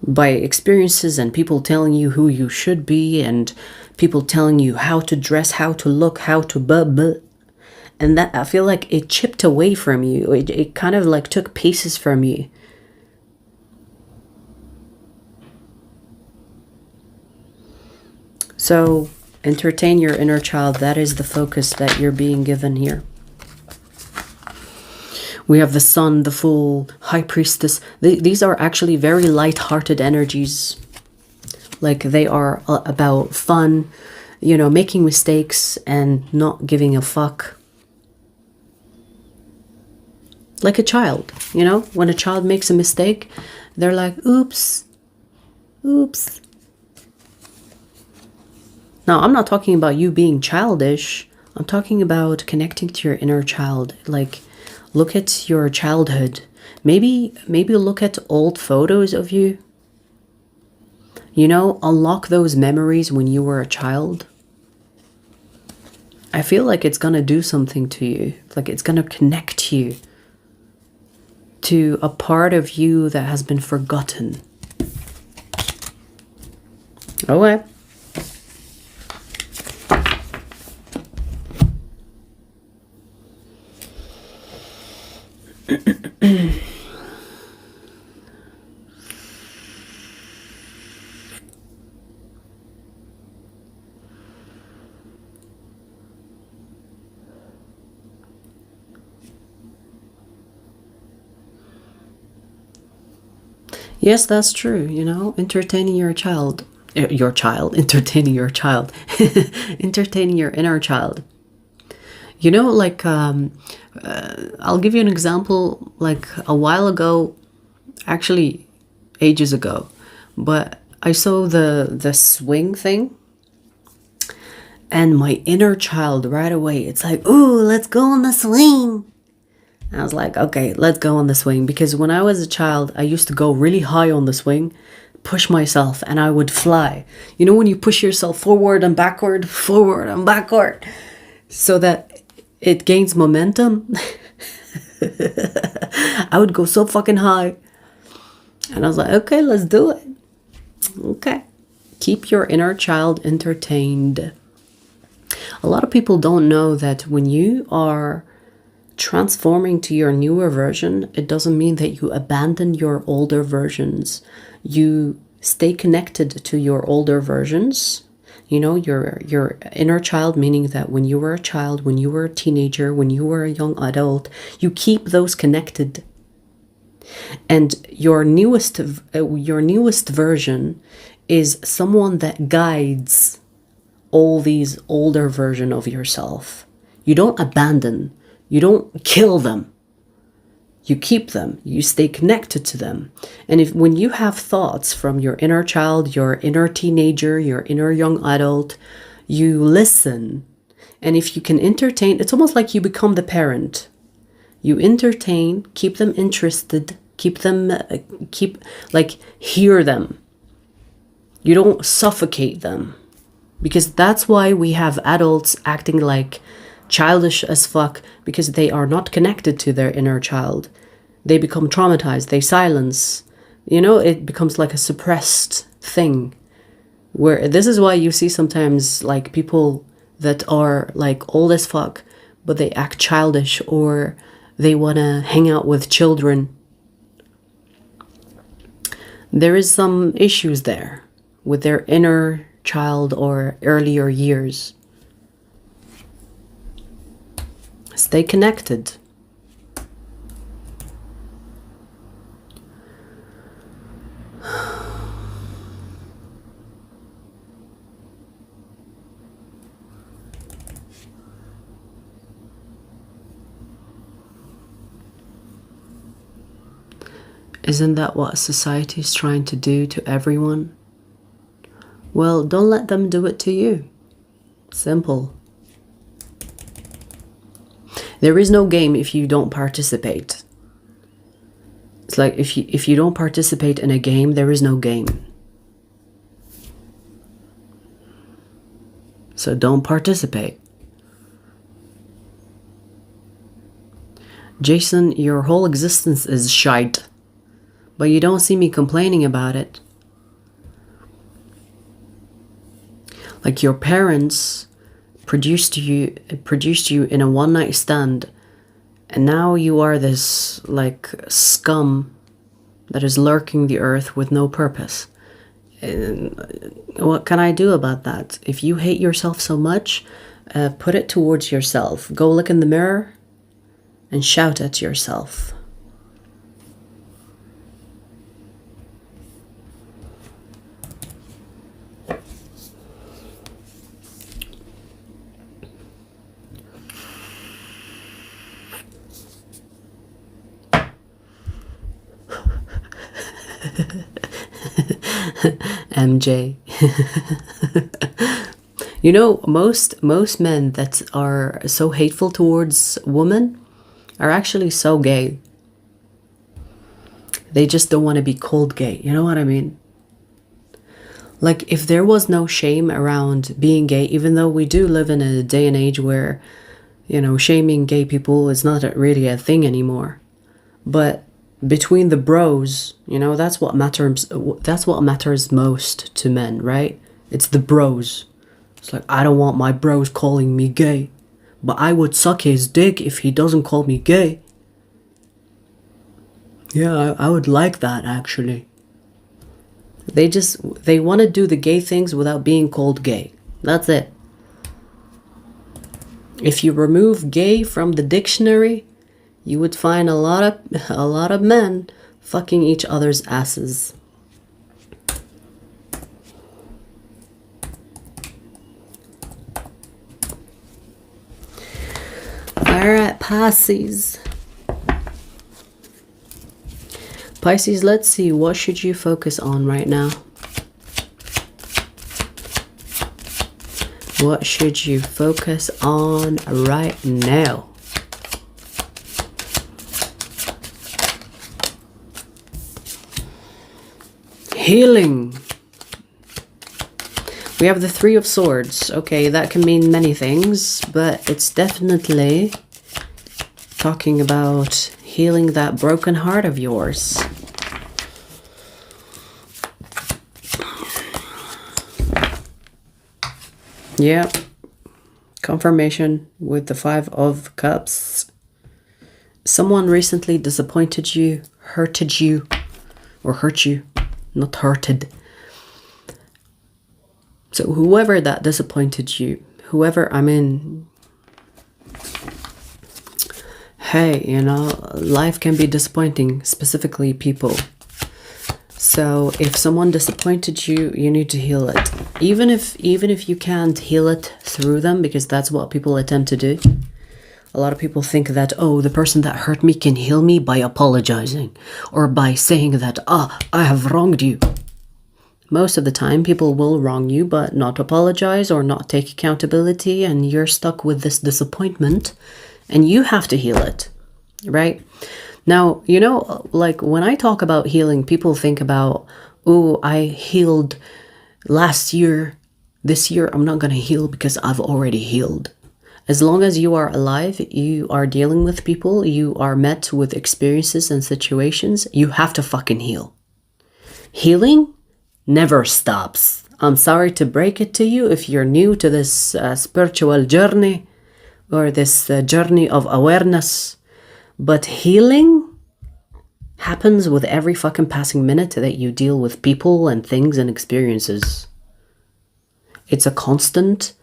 by experiences and people telling you who you should be, and people telling you how to dress, how to look, how to blah. And that, I feel like it chipped away from you. It kind of like took pieces from you. So Entertain your inner child. That is the focus that you're being given here. We have the Sun, the Fool, High Priestess. These are actually very light-hearted energies. Like they are about fun, you know, making mistakes and not giving a fuck. Like a child, you know, when a child makes a mistake, they're like, oops, oops. Now, I'm not talking about you being childish. I'm talking about connecting to your inner child. Like, look at your childhood. Maybe look at old photos of you. You know, unlock those memories when you were a child. I feel like it's gonna do something to you. Like it's gonna connect you to a part of you that has been forgotten. Okay. Yes, that's true, you know, entertaining your child, entertaining your child, entertaining your inner child. You know, like, I'll give you an example, like a while ago, actually ages ago, but I saw the swing thing, and my inner child right away, it's like, ooh, let's go on the swing. I was like, okay, let's go on the swing. Because when I was a child, I used to go really high on the swing, push myself, and I would fly. You know, when you push yourself forward and backward, so that it gains momentum. I would go so fucking high. And I was like, okay, let's do it. Okay. Keep your inner child entertained. A lot of people don't know that when you are transforming to your newer version, it doesn't mean that you abandon your older versions. You stay connected to your older versions. You know, your inner child, meaning that when you were a child, when you were a teenager, when you were a young adult, you keep those connected. And your newest version is someone that guides all these older version of yourself. You don't abandon. You don't kill them. You keep them. You stay connected to them. And when you have thoughts from your inner child, your inner teenager, your inner young adult, you listen. And if you can entertain, it's almost like you become the parent. You entertain, keep them interested, hear them. You don't suffocate them. Because that's why we have adults acting like childish as fuck, because they are not connected to their inner child. They become traumatized, they silence. You know, it becomes like a suppressed thing. Where this is why you see sometimes like people that are like old as fuck, but they act childish, or they want to hang out with children. There is some issues there with their inner child or earlier years. Stay connected. Isn't that what society is trying to do to everyone? Well, don't let them do it to you. Simple. There is no game if you don't participate. It's like if you don't participate in a game, there is no game. So don't participate. Jason, your whole existence is shite, but you don't see me complaining about it. Like your parents produced you in a one-night stand, and now you are this like scum that is lurking the earth with no purpose. What can I do about that? If you hate yourself so much, put it towards yourself. Go look in the mirror and shout at yourself. MJ. You know, most men that are so hateful towards women are actually so gay. They just don't want to be called gay. You know what I mean? Like, if there was no shame around being gay, even though we do live in a day and age where, you know, shaming gay people is not really a thing anymore. But between the bros, you know, that's what matters most to men, right? It's the bros. It's like, I don't want my bros calling me gay, but I would suck his dick if he doesn't call me gay. Yeah, I would like that, actually. They want to do the gay things without being called gay. That's it. If you remove gay from the dictionary, you would find a lot of men fucking each other's asses. Alright, Pisces. Pisces, let's see, what should you focus on right now? What should you focus on right now? Healing. We have the Three of Swords. Okay, that can mean many things, but it's definitely talking about healing that broken heart of yours. Yeah, confirmation with the Five of Cups. Someone recently disappointed you, hurted you, or hurt you, not hurted. So whoever that disappointed you, whoever, I mean, hey, you know, life can be disappointing, specifically people. So if someone disappointed you, you need to heal it. Even if you can't heal it through them, because that's what people attempt to do. A lot of people think that, oh, the person that hurt me can heal me by apologizing or by saying that, I have wronged you. Most of the time, people will wrong you, but not apologize or not take accountability, and you're stuck with this disappointment, and you have to heal it, right? Now, you know, like when I talk about healing, people think about, oh, I healed last year. This year, I'm not going to heal because I've already healed. As long as you are alive, you are dealing with people, you are met with experiences and situations, you have to fucking heal. Healing never stops. I'm sorry to break it to you if you're new to this spiritual journey or this journey of awareness. But healing happens with every fucking passing minute that you deal with people and things and experiences. It's a constant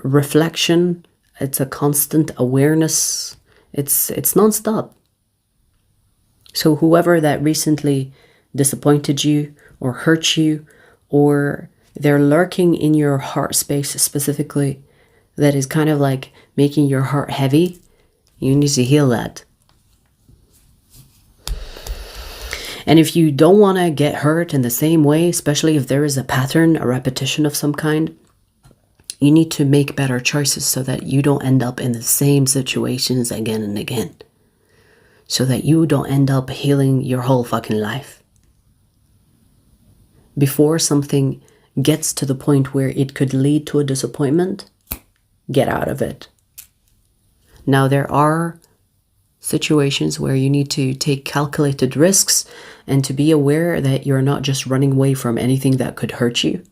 reflection. It's a constant awareness. It's nonstop. So whoever that recently disappointed you or hurt you, or they're lurking in your heart space specifically, that is kind of like making your heart heavy, you need to heal that. And if you don't want to get hurt in the same way, especially if there is a pattern, a repetition of some kind, you need to make better choices so that you don't end up in the same situations again and again. So that you don't end up healing your whole fucking life. Before something gets to the point where it could lead to a disappointment, get out of it. Now, there are situations where you need to take calculated risks and to be aware that you're not just running away from anything that could hurt you,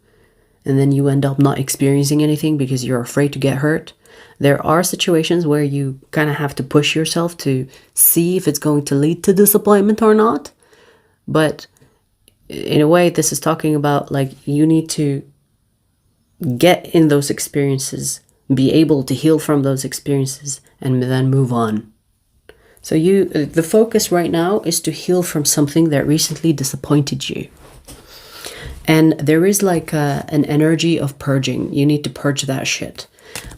and then you end up not experiencing anything because you're afraid to get hurt. There are situations where you kind of have to push yourself to see if it's going to lead to disappointment or not. But in a way, this is talking about like you need to get in those experiences, be able to heal from those experiences, and then move on. So the focus right now is to heal from something that recently disappointed you. And there is like an energy of purging. You need to purge that shit.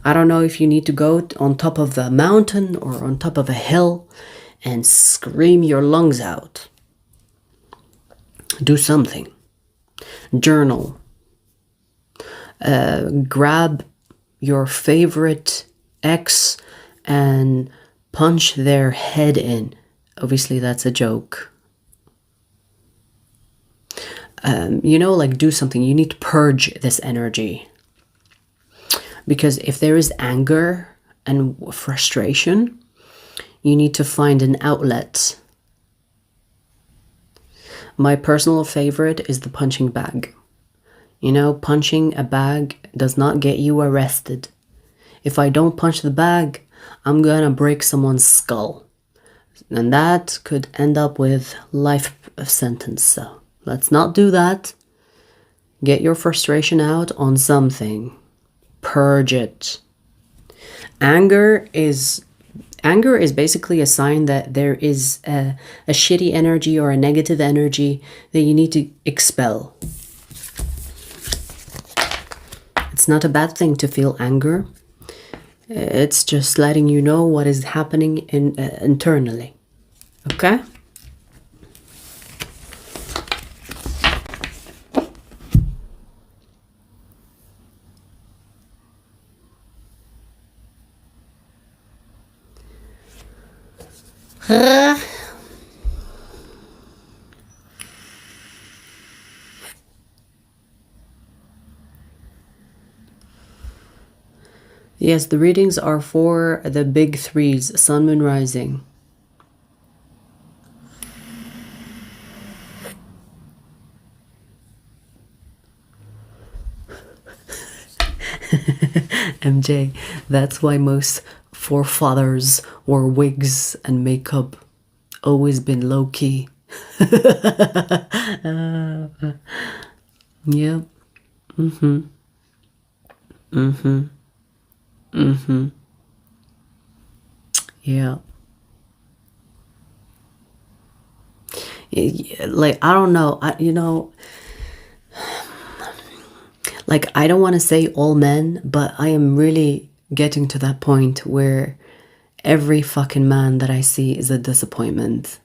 I don't know if you need to go on top of the mountain or on top of a hill and scream your lungs out. Do something. Journal. Grab your favorite ex and punch their head in. Obviously, that's a joke. You know, like do something. You need to purge this energy. Because if there is anger and frustration, you need to find an outlet. My personal favorite is the punching bag. You know, punching a bag does not get you arrested. If I don't punch the bag, I'm gonna break someone's skull. And that could end up with life sentence. So let's not do that. Get your frustration out on something. Purge it. Anger is basically a sign that there is a shitty energy or a negative energy that you need to expel. It's not a bad thing to feel anger. It's just letting you know what is happening internally. Okay? Yes, the readings are for the big threes, Sun, Moon, Rising. MJ, that's why most forefathers wore wigs and makeup. Always been low-key. Yep. Yeah. Like, I don't know. Like, I don't want to say all men, but I am really getting to that point where every fucking man that I see is a disappointment.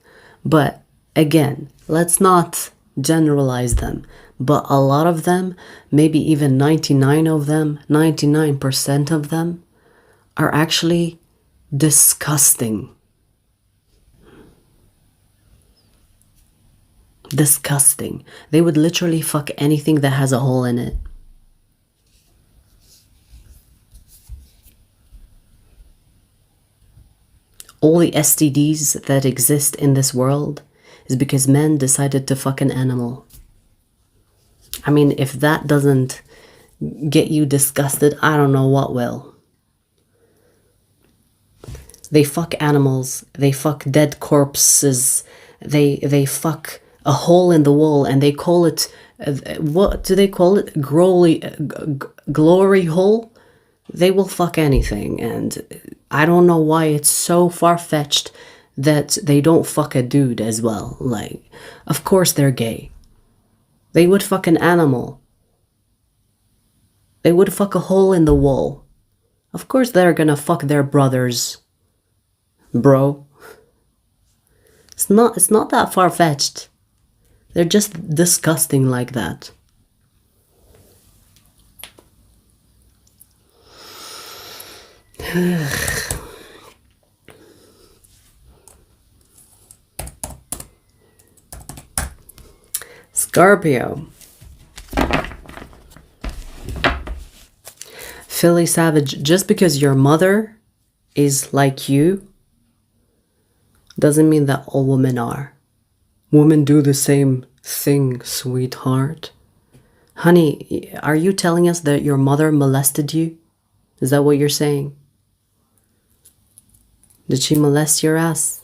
But again, let's not generalize them. But a lot of them, maybe even 99% of them, are actually disgusting. Disgusting. They would literally fuck anything that has a hole in it. All the STDs that exist in this world is because men decided to fuck an animal. I mean, if that doesn't get you disgusted, I don't know what will. They fuck animals, they fuck dead corpses, they fuck a hole in the wall, and they call it, what do they call it? Glory hole? They will fuck anything, and I don't know why it's so far-fetched that they don't fuck a dude as well. Like, of course they're gay. They would fuck an animal. They would fuck a hole in the wall. Of course they're gonna fuck their brothers. Bro. It's not that far-fetched. They're just disgusting like that. Scorpio. Philly Savage, just because your mother is like you doesn't mean that all women are. Women do the same thing, sweetheart. Honey, are you telling us that your mother molested you? Is that what you're saying? Did she molest your ass?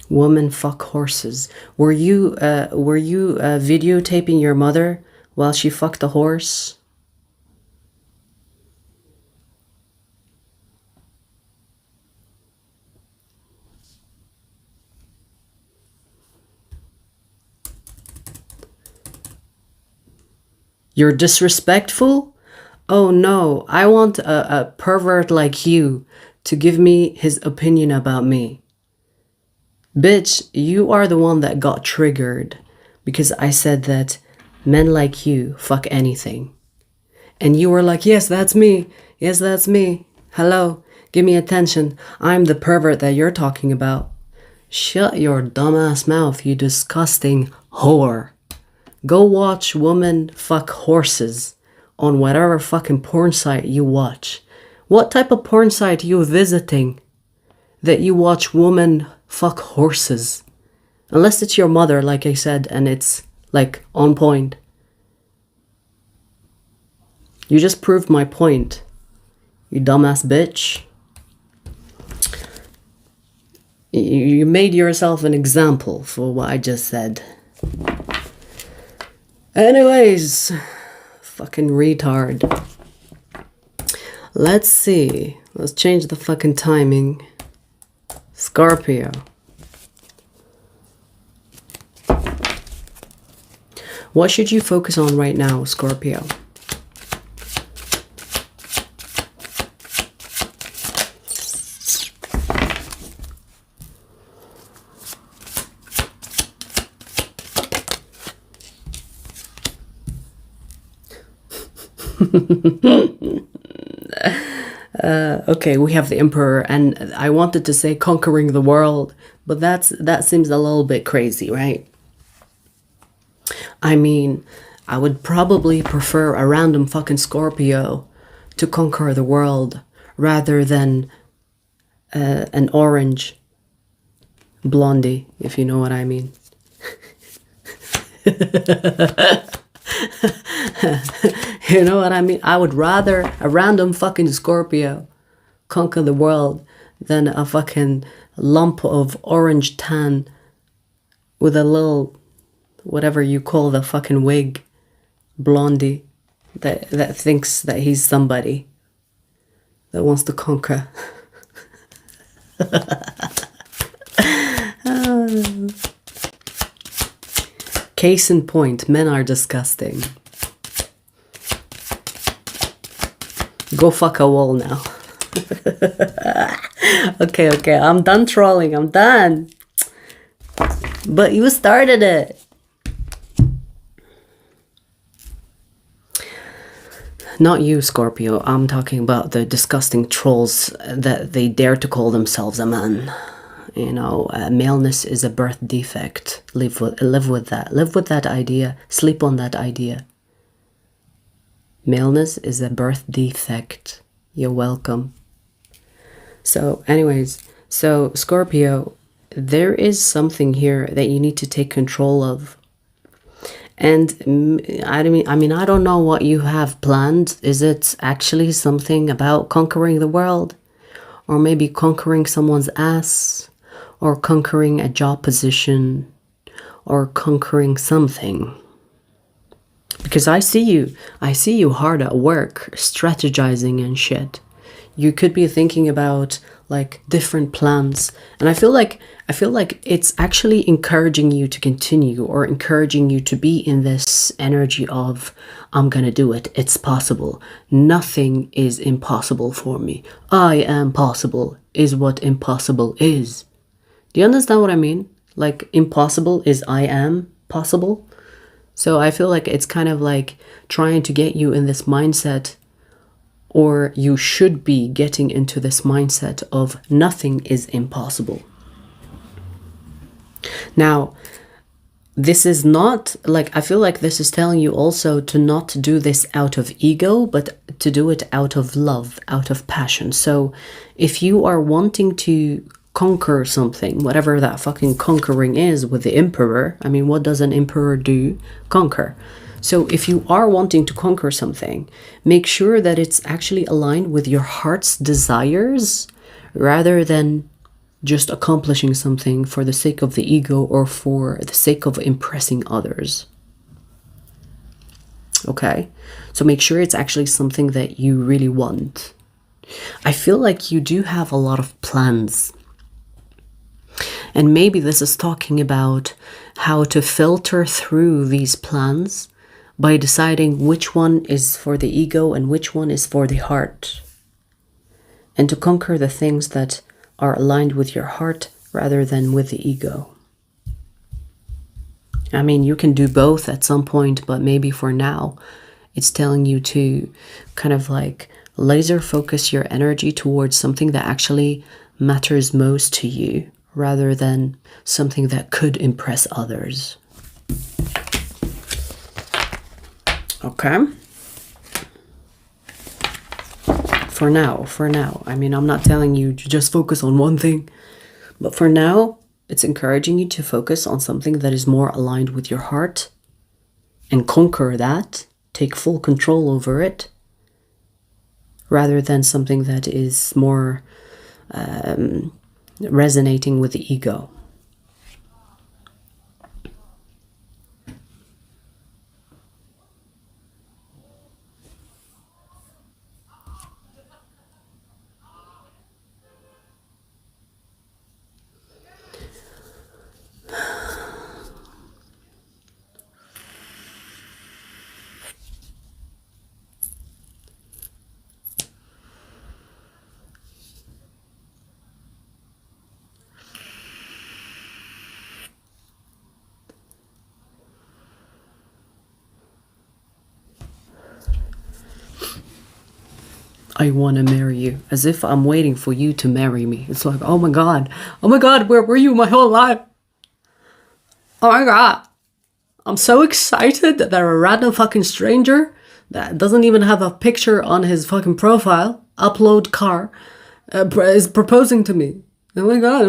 Woman fuck horses. Were you videotaping your mother while she fucked the horse? You're disrespectful? Oh no, I want a pervert like you to give me his opinion about me. Bitch, you are the one that got triggered because I said that men like you fuck anything. And you were like, yes, that's me. Yes, that's me. Hello, give me attention. I'm the pervert that you're talking about. Shut your dumbass mouth, you disgusting whore. Go watch women fuck horses on whatever fucking porn site you watch. What type of porn site are you visiting that you watch women fuck horses? Unless it's your mother, like I said, and it's like on point. You just proved my point, you dumbass bitch. You made yourself an example for what I just said. Anyways, fucking retard. Let's see. Let's change the fucking timing. Scorpio. What should you focus on right now, Scorpio? Okay, we have the Emperor, and I wanted to say conquering the world, but that seems a little bit crazy, right? I mean, I would probably prefer a random fucking Scorpio to conquer the world rather than an orange blondie, if you know what I mean. You know what I mean? I would rather a random fucking Scorpio conquer the world than a fucking lump of orange tan with a little, whatever you call the fucking wig, blondie that thinks that he's somebody that wants to conquer. Case in point, men are disgusting. Go fuck a wall now. Okay, I'm done trolling, I'm done. But you started it. Not you, Scorpio. I'm talking about the disgusting trolls that they dare to call themselves a man. You know, maleness is a birth defect. Live with that. Live with that idea. Sleep on that idea. Maleness is a birth defect. You're welcome. So anyways, so Scorpio, there is something here that you need to take control of. And I mean, I don't know what you have planned. Is it actually something about conquering the world? Or maybe conquering someone's ass? Or conquering a job position? Or conquering something? Because I see you hard at work, strategizing and shit. You could be thinking about like different plans, and I feel like it's actually encouraging you to continue, or encouraging you to be in this energy of I'm gonna do it, it's possible, nothing is impossible for me, I am possible is what impossible is. Do you understand what I mean? Like impossible is I am possible. So I feel like it's kind of like trying to get you in this mindset, or you should be getting into this mindset of nothing is impossible. Now, this is not like, I feel like this is telling you also to not do this out of ego, but to do it out of love, out of passion. So if you are wanting to conquer something, whatever that fucking conquering is with the Emperor, I mean, what does an Emperor do? Conquer. So if you are wanting to conquer something, make sure that it's actually aligned with your heart's desires rather than just accomplishing something for the sake of the ego or for the sake of impressing others. Okay, so make sure it's actually something that you really want. I feel like you do have a lot of plans. And maybe this is talking about how to filter through these plans by deciding which one is for the ego and which one is for the heart. And to conquer the things that are aligned with your heart rather than with the ego. I mean, you can do both at some point, but maybe for now, it's telling you to kind of like laser focus your energy towards something that actually matters most to you, rather than something that could impress others. Okay? For now. I mean, I'm not telling you to just focus on one thing, but for now, it's encouraging you to focus on something that is more aligned with your heart and conquer that, take full control over it, rather than something that is more resonating with the ego. I want to marry you, as if I'm waiting for you to marry me. It's like, oh my God, where were you my whole life? Oh my God, I'm so excited that a random fucking stranger that doesn't even have a picture on his fucking profile, upload car, is proposing to me. Oh my God,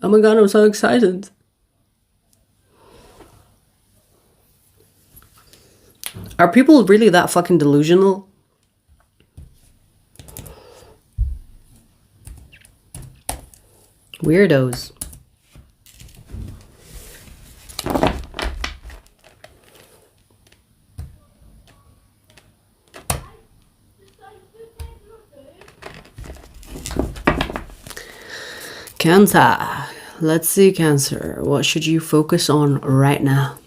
I'm so excited. Are people really that fucking delusional? Weirdos. Cancer. Let's see, Cancer. What should you focus on right now?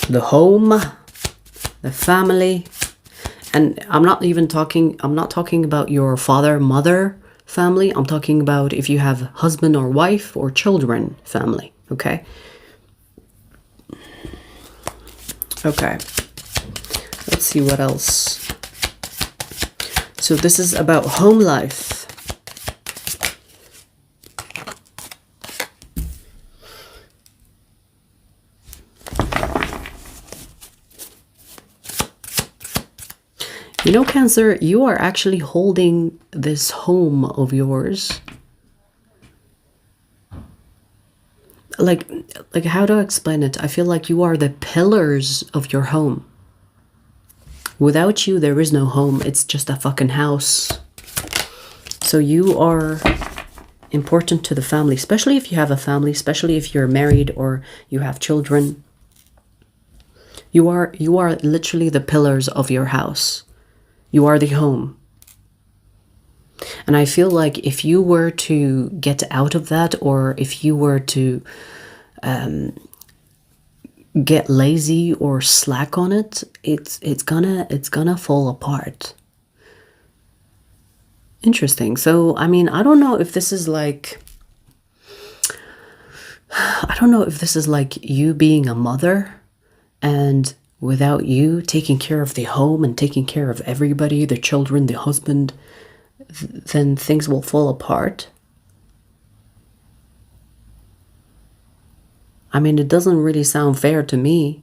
The home, the family. And I'm not talking about your father, mother family. I'm talking about if you have husband or wife or children family, okay? Okay. Let's see what else. So this is about home life. You know, Cancer, you are actually holding this home of yours. Like how do I explain it? I feel like you are the pillars of your home. Without you, there is no home. It's just a fucking house. So you are important to the family, especially if you have a family, especially if you're married or you have children. You are literally the pillars of your house. You are the home. And I feel like if you were to get out of that, or if you were to get lazy or slack on it, it's gonna fall apart. Interesting. So, I mean, I don't know if this is like you being a mother, and without you taking care of the home and taking care of everybody, the children, the husband, then things will fall apart. I mean, it doesn't really sound fair to me,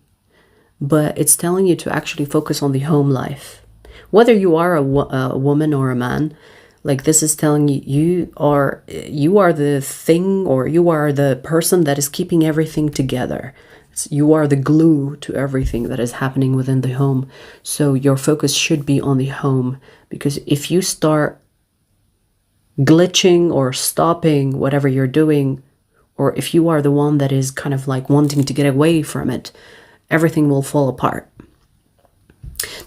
but it's telling you to actually focus on the home life. Whether you are a woman or a man, like this is telling you, you are the thing, or you are the person that is keeping everything together. You are the glue to everything that is happening within the home. So your focus should be on the home, because if you start glitching or stopping whatever you're doing, or if you are the one that is kind of like wanting to get away from it, everything will fall apart.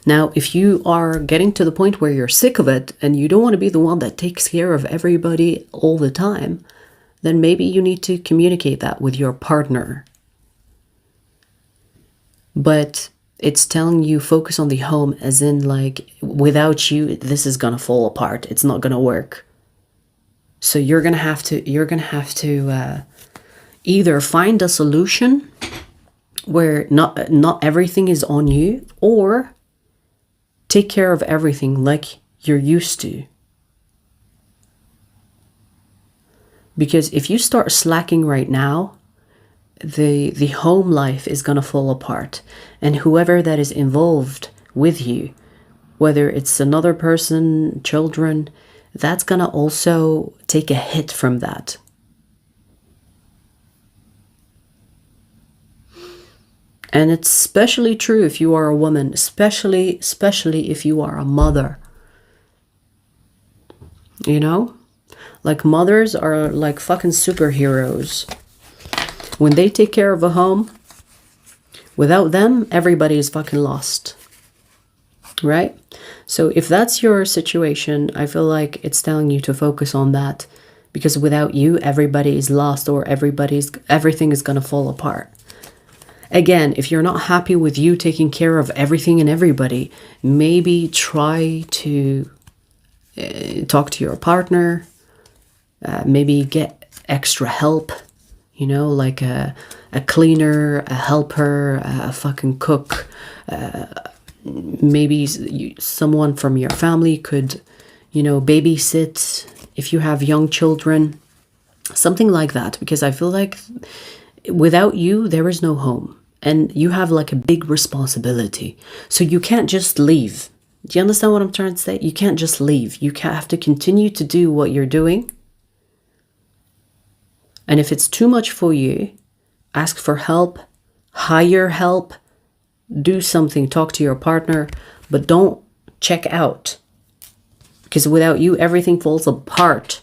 Now, if you are getting to the point where you're sick of it and you don't want to be the one that takes care of everybody all the time, then maybe you need to communicate that with your partner. But it's telling you focus on the home, as in like, without you, this is gonna fall apart. It's not gonna work. So you're gonna have to either find a solution where not everything is on you, or take care of everything like you're used to. Because if you start slacking right now, the home life is gonna fall apart, and whoever that is involved with you, whether it's another person, children, that's gonna also take a hit from that. And it's especially true if you are a woman, especially if you are a mother. You know? Like, mothers are like fucking superheroes. When they take care of a home, without them, everybody is fucking lost. Right? So if that's your situation, I feel like it's telling you to focus on that. Because without you, everybody is lost, or everything is gonna fall apart. Again, if you're not happy with you taking care of everything and everybody, maybe try to talk to your partner, maybe get extra help, you know, like a cleaner, a helper, a fucking cook. Maybe someone from your family could, you know, babysit if you have young children, something like that. Because I feel like without you, there is no home. And you have like a big responsibility. So you can't just leave. Do you understand what I'm trying to say? You can't just leave. You have to continue to do what you're doing. And if it's too much for you, ask for help, hire help, do something, talk to your partner, but don't check out. Because without you, everything falls apart.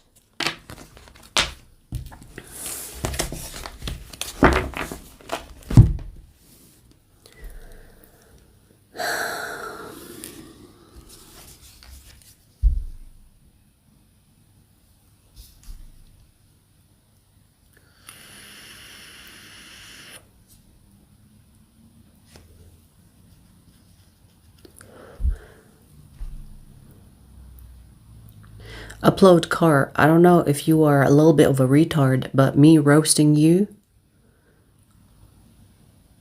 Upload car. I don't know if you are a little bit of a retard, but me roasting you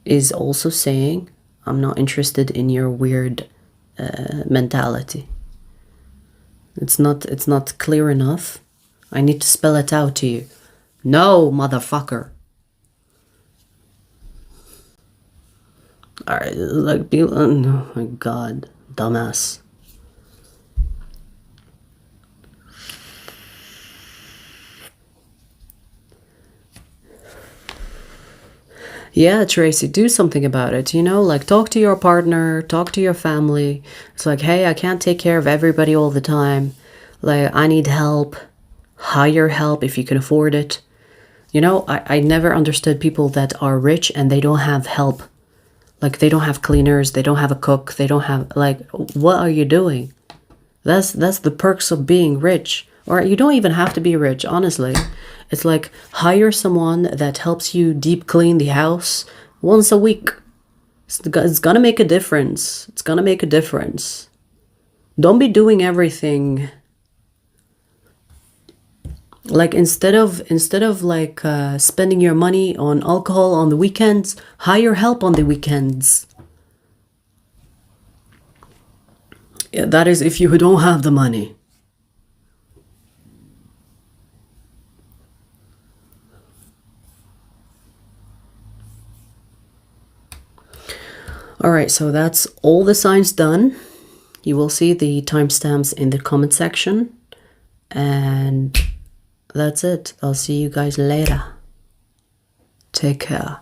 is also saying I'm not interested in your weird mentality. It's not clear enough. I need to spell it out to you. No, motherfucker. Alright, like, oh my god, dumbass. Yeah, Tracy, do something about it, you know, like talk to your partner, talk to your family. It's like, hey, I can't take care of everybody all the time. Like, I need help. Hire help if you can afford it. You know, I never understood people that are rich and they don't have help. Like, they don't have cleaners, they don't have a cook, they don't have, like, what are you doing? That's the perks of being rich. Or you don't even have to be rich, honestly. It's like, hire someone that helps you deep clean the house once a week. It's gonna make a difference. It's gonna make a difference. Don't be doing everything. Like, instead of like spending your money on alcohol on the weekends, hire help on the weekends. Yeah, that is if you don't have the money. All right, so that's all the signs done. You will see the timestamps in the comment section. And that's it. I'll see you guys later. Take care.